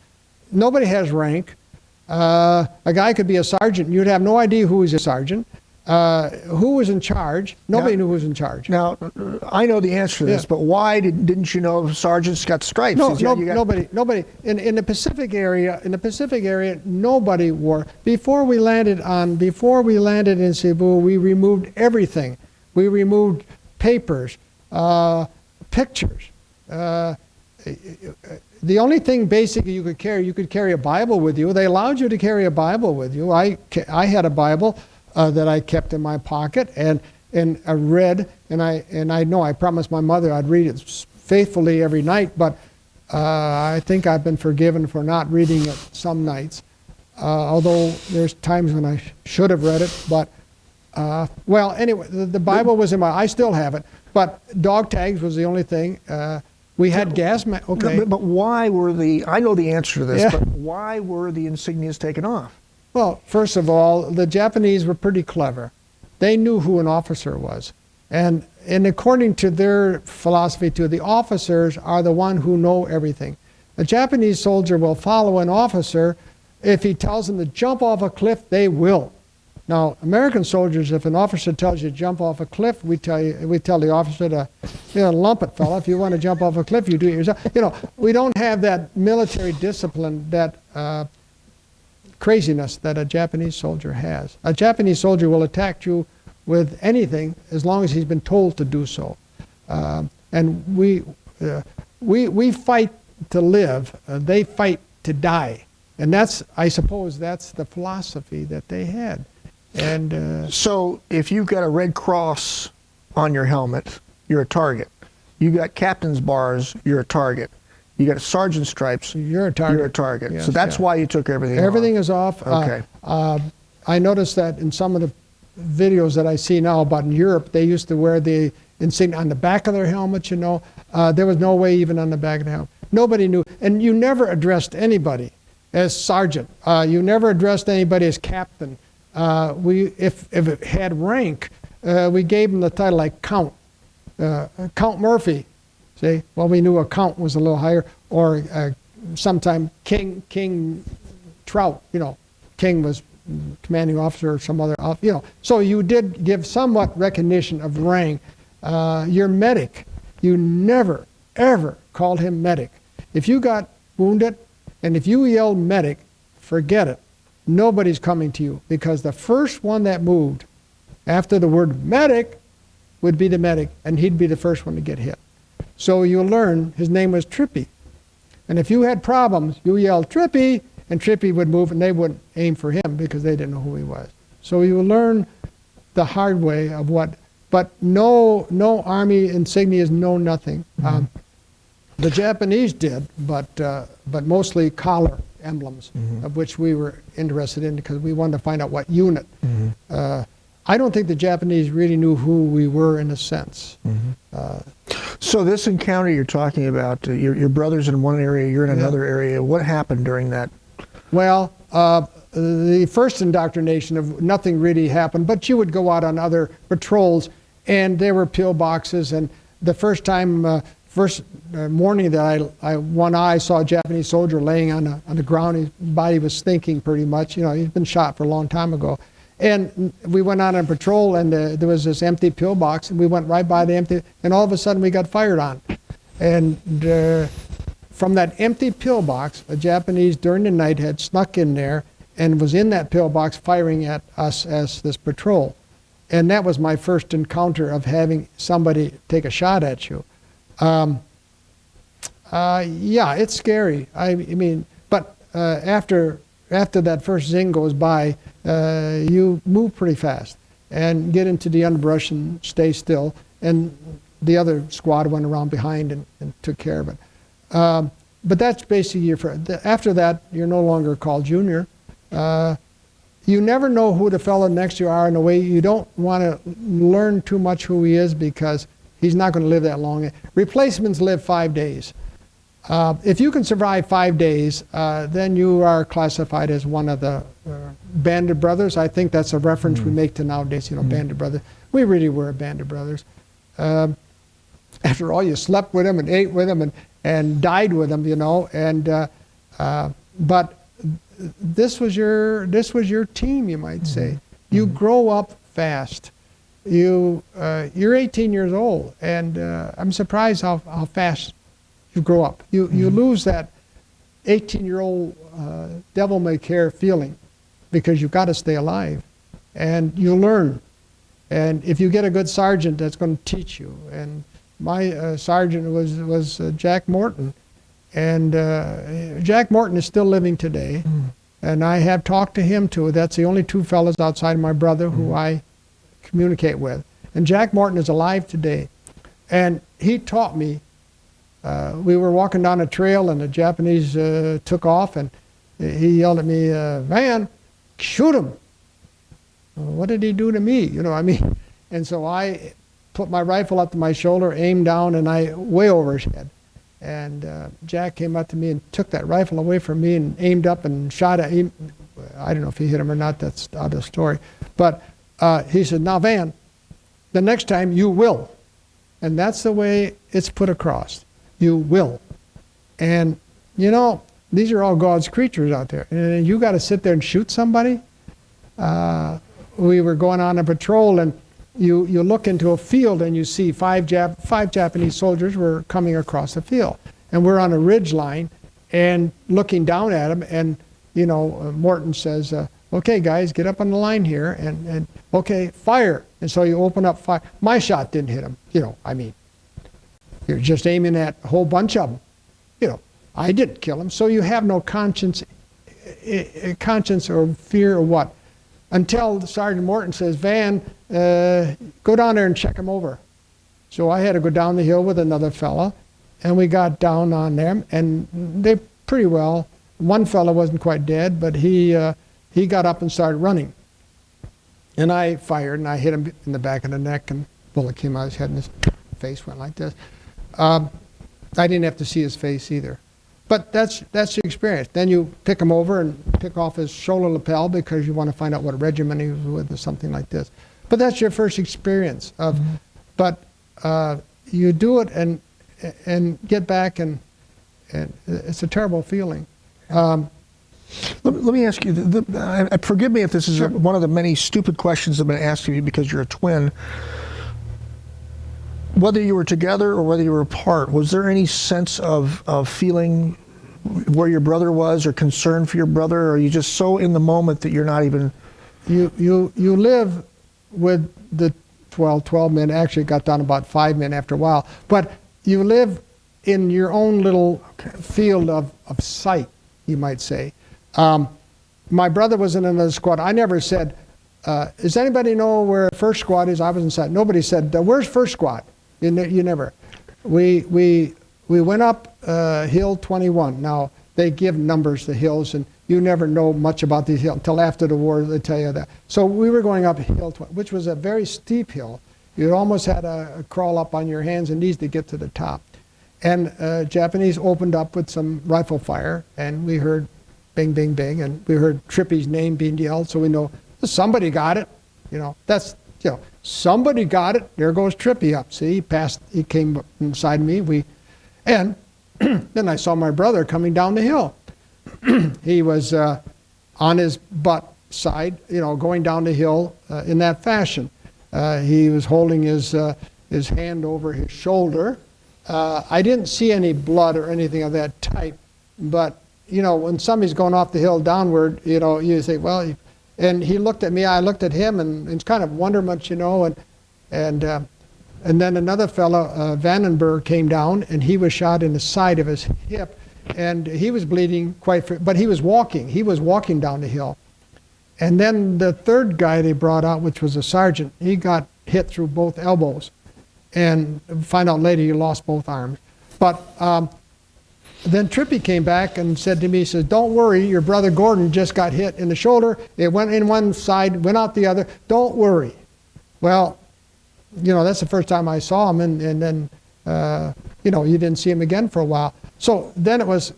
Nobody has rank. A guy could be a sergeant. You'd have no idea who was a sergeant. Who was in charge? Nobody knew who was in charge. Now, I know the answer to this, but why didn't you know sergeants got stripes? Nobody. In the Pacific area, nobody wore. Before we landed in Cebu, we removed everything. We removed papers, pictures. The only thing basically you could carry a Bible with you. They allowed you to carry a Bible with you. I had a Bible that I kept in my pocket, and I read, and I promised my mother I'd read it faithfully every night, but I think I've been forgiven for not reading it some nights, although there's times when I should have read it, but well, anyway, the Bible was in I still have it, but dog tags was the only thing. We had gas, okay. But why were I know the answer to this, but why were the insignias taken off? Well, first of all, the Japanese were pretty clever. They knew who an officer was. And according to their philosophy too, the officers are the one who know everything. A Japanese soldier will follow an officer. If he tells them to jump off a cliff, they will. Now, American soldiers, if an officer tells you to jump off a cliff, we tell the officer to, lump it, fella. If you want to jump off a cliff, you do it yourself. We don't have that military discipline, that craziness that a Japanese soldier has. A Japanese soldier will attack you with anything as long as he's been told to do so. And we fight to live. They fight to die. And I suppose that's the philosophy that they had. And so if you've got a Red Cross on your helmet, you're a target. You got captain's bars, you're a target. You got sergeant stripes, you're a target. You're a target. Yes, so that's why you took everything off. Everything is off. Okay. I noticed that in some of the videos that I see now about in Europe, they used to wear the insignia on the back of their helmet, you know. There was no way even on the back of the helmet. Nobody knew. And you never addressed anybody as sergeant. You never addressed anybody as captain. If it had rank, we gave them the title like Count. Count Murphy. See? Well, we knew a count was a little higher. Or sometime King Trout, you know. King was commanding officer or some other, you know. So you did give somewhat recognition of rank. Your medic, you never, ever called him medic. If you got wounded and if you yelled medic, forget it. Nobody's coming to you, because the first one that moved after the word medic would be the medic, and he'd be the first one to get hit. So you learn his name was Trippy. And if you had problems, you yelled Trippy, and Trippy would move, and they wouldn't aim for him because they didn't know who he was. So you learn the hard way of what, but no Army insignias, no nothing. Mm-hmm. The Japanese did, but mostly collar emblems, mm-hmm. of which we were interested in because we wanted to find out what unit. Mm-hmm. I don't think the Japanese really knew who we were in a sense. Mm-hmm. So this encounter you're talking about, your brother's in one area, you're in another area. What happened during that? Well, the first indoctrination of nothing really happened, but you would go out on other patrols, and there were pillboxes. And the first time, morning that I saw a Japanese soldier laying on the ground. His body was stinking pretty much. You know, he'd been shot for a long time ago. And we went out on patrol, and there was this empty pillbox, and we went right by the empty, and all of a sudden we got fired on. And from that empty pillbox, a Japanese during the night had snuck in there and was in that pillbox firing at us as this patrol. And that was my first encounter of having somebody take a shot at you. Yeah, it's scary. I mean, but after that first zing goes by, you move pretty fast and get into the underbrush and stay still. And the other squad went around behind and took care of it. But that's basically after that, you're no longer called junior. You never know who the fellow next to you are in a way. You don't want to learn too much who he is because he's not going to live that long. Replacements live 5 days. If you can survive 5 days, then you are classified as one of the bandit brothers. I think that's a reference we make to nowadays, you know, bandit brothers. We really were bandit brothers. After all, you slept with them and ate with them and died with them, you know. And but this was your team, you might say. You grow up fast. You're 18 years old, and I'm surprised how fast you grow up. You lose that 18-year-old devil-may-care feeling because you've got to stay alive, and you learn. And if you get a good sergeant, that's going to teach you. And my sergeant was Jack Morton, and Jack Morton is still living today, and I have talked to him too. That's the only two fellows outside of my brother who I communicate with. And Jack Morton is alive today, and he taught me. We were walking down a trail, and the Japanese took off, and he yelled at me, "Van, shoot him." What did he do to me? You know, I mean, and so I put my rifle up to my shoulder, aimed down, and I way over his head. And Jack came up to me and took that rifle away from me and aimed up and shot at him. I don't know if he hit him or not. That's out of the story. But he said, "Now, Van, the next time you will." And that's the way it's put across. You will. And, you know, these are all God's creatures out there. And you got to sit there and shoot somebody. We were going on a patrol, and you look into a field, and you see five Japanese soldiers were coming across the field. And we're on a ridge line and looking down at them. And, you know, Morton says, "Okay, guys, get up on the line here, and okay, fire." And so you open up fire. My shot didn't hit him. You know, I mean, you're just aiming at a whole bunch of them. You know, I didn't kill him. So you have no conscience or fear or what. until Sergeant Morton says, Van, go down there and check him over. So I had to go down the hill with another fella, and we got down on them, and they pretty well, one fella wasn't quite dead, but he got up and started running. And I fired, and I hit him in the back of the neck, and bullet came out of his head, and his face went like this. I didn't have to see his face either. But that's the experience. Then you pick him over and pick off his shoulder lapel because you want to find out what regiment he was with or something like this. But that's your first experience of, but you do it and get back, and it's a terrible feeling. Let me ask you, forgive me if this is Sure. one of the many stupid questions I've been asking you because you're a twin. Whether you were together or whether you were apart, was there any sense of feeling where your brother was or concern for your brother, or are you just so in the moment that you're not even... You live with the 12 men, actually it got down to about 5 men after a while, but you live in your own little field of sight, you might say. My brother was in another squad. I never said, does anybody know where first squad is? I was inside. Nobody said, where's first squad? You never. We went up Hill 21. Now, they give numbers to hills, and you never know much about these hills until after the war. They tell you that. So we were going up Hill 20, which was a very steep hill. You almost had to crawl up on your hands and knees to get to the top. And Japanese opened up with some rifle fire, and we heard bing, bing, bing, and we heard Trippy's name being yelled, so we know somebody got it. That's, somebody got it. There goes Trippy up. See, he came inside me. And then I saw my brother coming down the hill. He was on his butt side, going down the hill in that fashion. He was holding his hand over his shoulder. I didn't see any blood or anything of that type, but when somebody's going off the hill downward, you say, well, and he looked at me, I looked at him, and it's kind of wonderment, and then another fellow, Vandenberg, came down, and he was shot in the side of his hip, and he was bleeding but he was walking down the hill. And then the third guy they brought out, which was a sergeant, he got hit through both elbows, and find out later he lost both arms. But then Trippy came back and said to me, he says, don't worry, your brother Gordon just got hit in the shoulder. It went in one side, went out the other. Don't worry. Well, that's the first time I saw him, and then, you didn't see him again for a while. So then it was,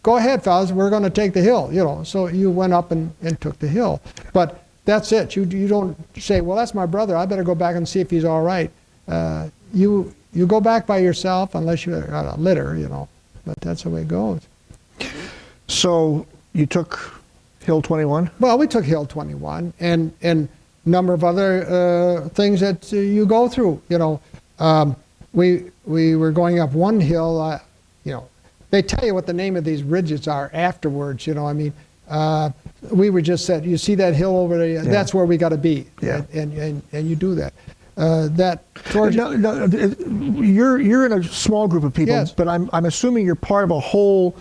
go ahead, fellas, we're going to take the hill, So you went up and took the hill. But that's it. You don't say, well, that's my brother. I better go back and see if he's all right. You go back by yourself unless you're on a litter, But that's the way it goes. So you took Hill 21? Well, we took Hill 21 and a number of other things that you go through. We were going up one hill. They tell you what the name of these ridges are afterwards. We were just said, you see that hill over there? Yeah. That's where we got to be. Yeah. And you do that. You're in a small group of people, yes. But I'm assuming you're part of a whole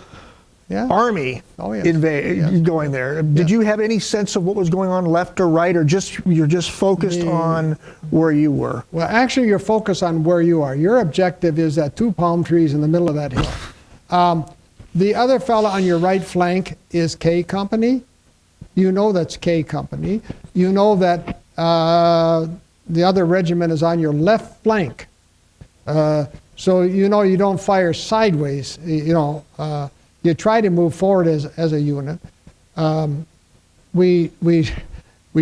army going there. Did you have any sense of what was going on left or right, or you're just focused on where you were? Well, actually, you're focused on where you are. Your objective is that 2 palm trees in the middle of that hill. The other fella on your right flank is K Company. That's K Company. That the other regiment is on your left flank. So you don't fire sideways. You try to move forward as a unit. We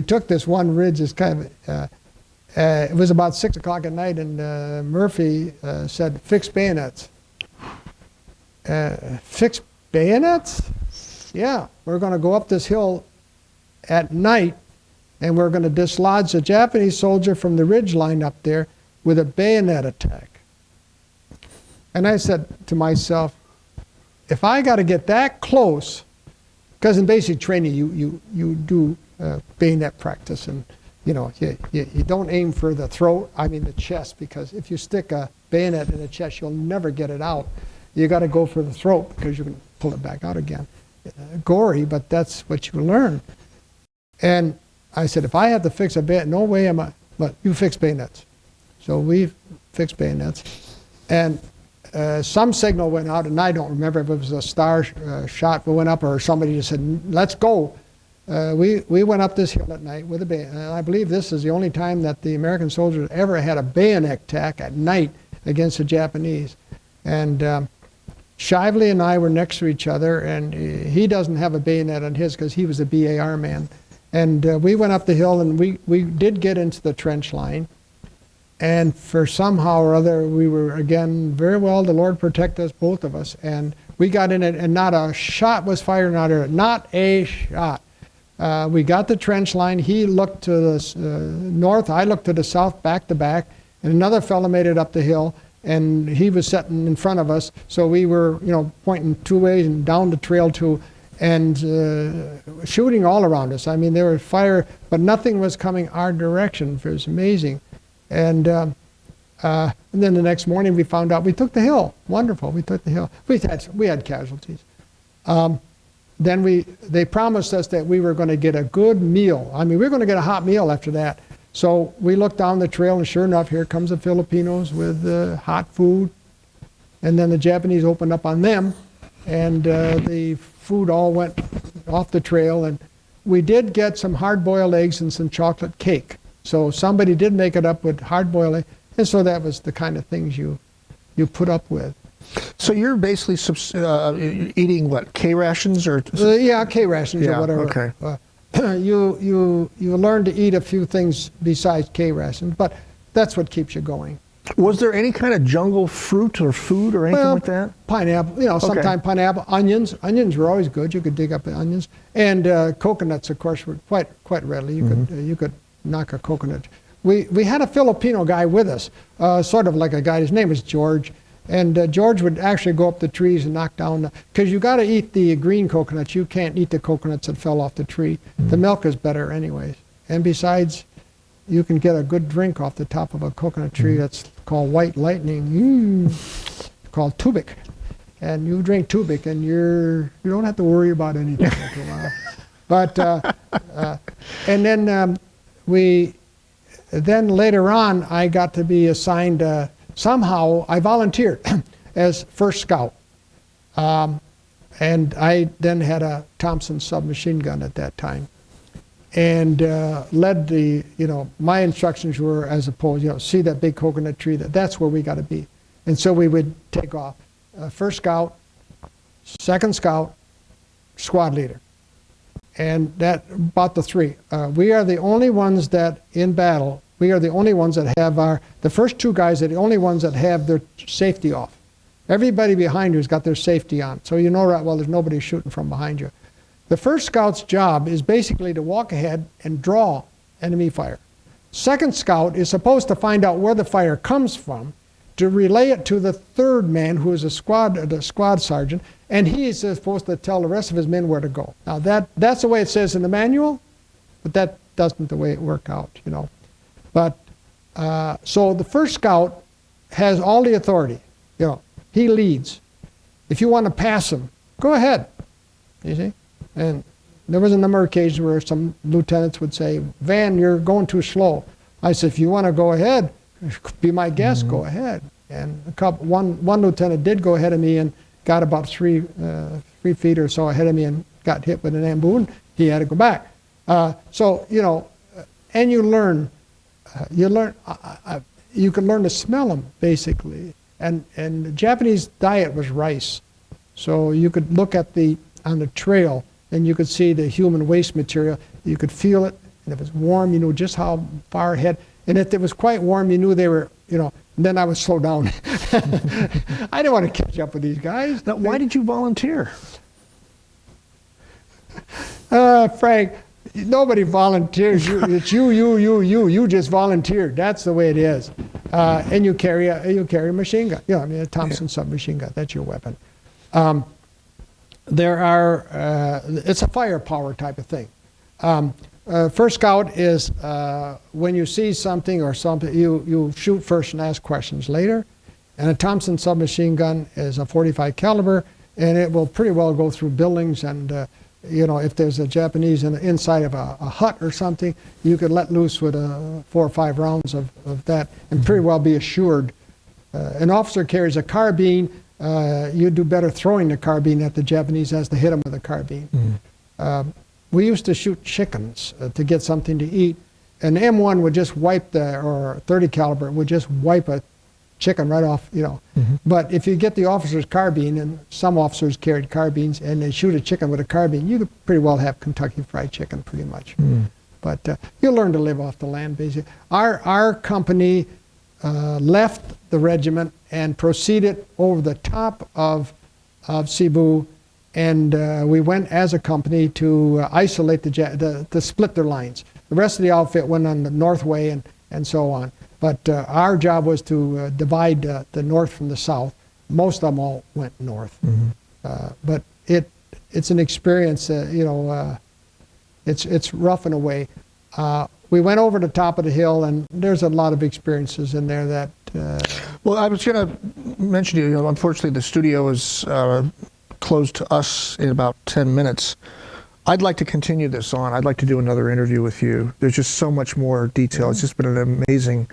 took this one ridge. It's kind of it was about 6 o'clock at night, and Murphy said, "Fix bayonets." Fix bayonets? Yeah, we're going to go up this hill at night, and we're going to dislodge a Japanese soldier from the ridge line up there with a bayonet attack. And I said to myself, if I got to get that close, because in basic training you do bayonet practice, and you don't aim for the throat, the chest, because if you stick a bayonet in the chest, you'll never get it out. You got to go for the throat because you can pull it back out again. Gory, but that's what you learn. And I said, if I have to fix a bayonet, no way am I, but you fix bayonets. So we fixed bayonets. And some signal went out, and I don't remember if it was a star shot that went up or somebody just said, let's go. We went up this hill at night with a bayonet. And I believe this is the only time that the American soldiers ever had a bayonet attack at night against the Japanese. And Shively and I were next to each other, and he doesn't have a bayonet on his because he was a BAR man. And we went up the hill, and we did get into the trench line. And for somehow or other, we were, again, very well, the Lord protect us, both of us. And we got in it, and not a shot was fired out of it. Not a shot. We got the trench line. He looked to the north. I looked to the south, back to back. And another fellow made it up the hill, and he was sitting in front of us. So we were, pointing two ways and down the trail too, and shooting all around us. I mean, there was fire, but nothing was coming our direction. It was amazing. And then the next morning we found out we took the hill. Wonderful, we took the hill. We had casualties. Then they promised us that we were going to get a good meal. I mean, we were going to get a hot meal after that. So we looked down the trail, and sure enough, here comes the Filipinos with hot food. And then the Japanese opened up on them, and the food all went off the trail. And we did get some hard-boiled eggs and some chocolate cake. So somebody did make it up with hard-boiled eggs, and so that was the kind of things you put up with. So you're basically eating what, K rations or? Yeah, K rations or whatever. Okay. You learn to eat a few things besides K rations, but that's what keeps you going. Was there any kind of jungle fruit or food or anything like that? Pineapple, sometimes pineapple, onions. Onions were always good. You could dig up the onions, and coconuts, of course, were quite readily. You could knock a coconut. We had a Filipino guy with us, sort of like a guy. His name was George, and George would actually go up the trees and knock down, because you got to eat the green coconuts. You can't eat the coconuts that fell off the tree. The milk is better anyways, and besides, you can get a good drink off the top of a coconut tree that's called white lightning, called tubic, and you drink tubic, and you don't have to worry about anything after a while. But and then then later on, I got to be assigned, somehow I volunteered as first scout. And I then had a Thompson submachine gun at that time. And led the, my instructions were as opposed, see that big coconut tree, that's where we got to be. And so we would take off. First scout, second scout, squad leader. And that, about the three. We are the only ones that, in battle, we are the only ones that have the first two guys are the only ones that have their safety off. Everybody behind you's got their safety on. So you know right well there's nobody shooting from behind you. The first scout's job is basically to walk ahead and draw enemy fire. Second scout is supposed to find out where the fire comes from, to relay it to the third man, who is the squad sergeant, and he is supposed to tell the rest of his men where to go. Now that's the way it says in the manual, but that doesn't the way it work out, But so the first scout has all the authority. He leads. If you want to pass him, go ahead. You see, and there was a number of occasions where some lieutenants would say, "Van, you're going too slow." I said, "If you want to go ahead, be my guest. Go ahead." And one lieutenant did go ahead of me and got about 3 feet or so ahead of me and got hit with an ambu. He had to go back. So and you learn. You can learn to smell them basically. And the Japanese diet was rice, so you could look at on the trail and you could see the human waste material. You could feel it, and if it was warm, you knew just how far ahead. And if it was quite warm, you knew they were, and then I would slow down. I didn't want to catch up with these guys. Now, why did you volunteer? Frank, nobody volunteers. It's you just volunteered. That's the way it is. And you carry a machine gun. A Thompson submachine gun. That's your weapon. It's a firepower type of thing. First scout is when you see something or something, you shoot first and ask questions later. And a Thompson submachine gun is a .45 caliber, and it will pretty well go through buildings and you know, if there's a Japanese inside of a hut or something, you could let loose with 4 or 5 rounds of that and pretty well be assured. An officer carries a carbine, you do better throwing the carbine at the Japanese as to hit them with a carbine. We used to shoot chickens to get something to eat. An M1 would just wipe or 30 caliber would just wipe a chicken right off, you know. But if you get the officer's carbine, and some officers carried carbines, and they shoot a chicken with a carbine, you could pretty well have Kentucky Fried Chicken pretty much. But you learn to live off the land, basically. Our company left the regiment and proceeded over the top of Cebu, and we went as a company to isolate to split their lines. The rest of the outfit went on the north way and so on. But our job was to divide the north from the south. Most of them all went north. But it's an experience, you know, it's rough in a way. We went over the top of the hill, and there's a lot of experiences in there that... Well, I was going to mention to you, unfortunately the studio is closed to us in about 10 minutes. I'd like to continue this on. I'd like to do another interview with you. There's just so much more detail. It's just been an amazing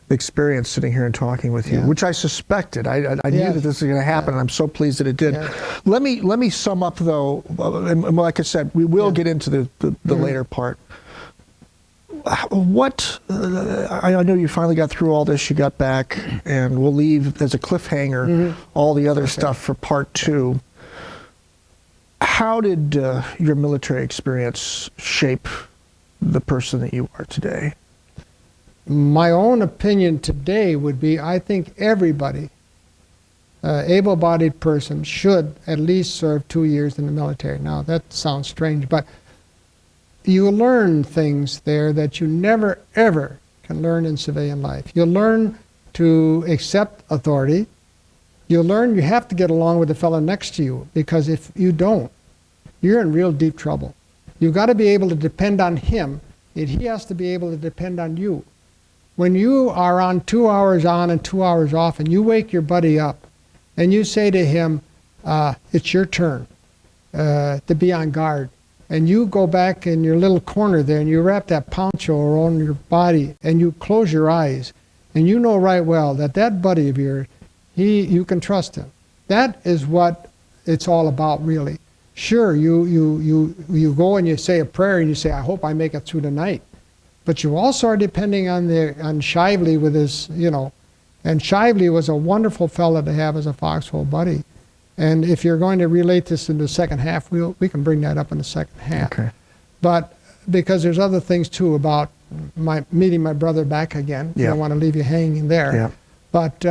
experience sitting here and talking with you, which I suspected. I knew that this was going to happen, and I'm so pleased that it did. Let me sum up, though, and like I said, we will get into the later part. What, I know you finally got through all this, you got back, and we'll leave as a cliffhanger all the other stuff for part 2. How did your military experience shape the person that you are today? My own opinion today would be, I think everybody, able-bodied person, should at least serve 2 years in the military. Now, that sounds strange, but you learn things there that you never, ever can learn in civilian life. You learn to accept authority. You learn you have to get along with the fellow next to you, because if you don't, you're in real deep trouble. You've got to be able to depend on him, and he has to be able to depend on you. When you are on 2 hours on and 2 hours off, and you wake your buddy up, and you say to him, it's your turn to be on guard, and you go back in your little corner there, and you wrap that poncho around your body, and you close your eyes, and you know right well that that buddy of yours, you can trust him. That is what it's all about, really. Sure, you go and you say a prayer, and you say, I hope I make it through the night. But you also are depending on Shively with his, you know, and Shively was a wonderful fellow to have as a foxhole buddy. And if you're going to relate this in the second half, we can bring that up in the second half. Okay. But because there's other things too about meeting my brother back again. I don't want to leave you hanging there. But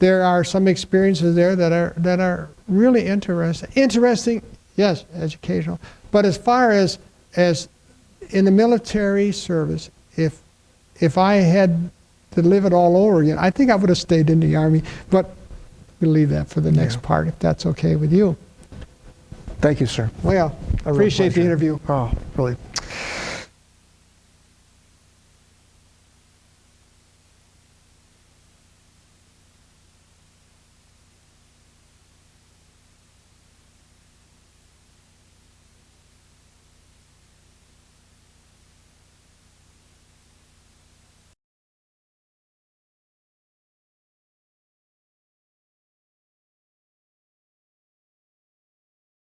there are some experiences there that are really interesting. Interesting, yes, educational. But as far as in the military service, if I had to live it all over again, I think I would have stayed in the Army. But we'll leave that for the next part, if that's okay with you. Thank you, sir. Well, appreciate the interview. Oh, really.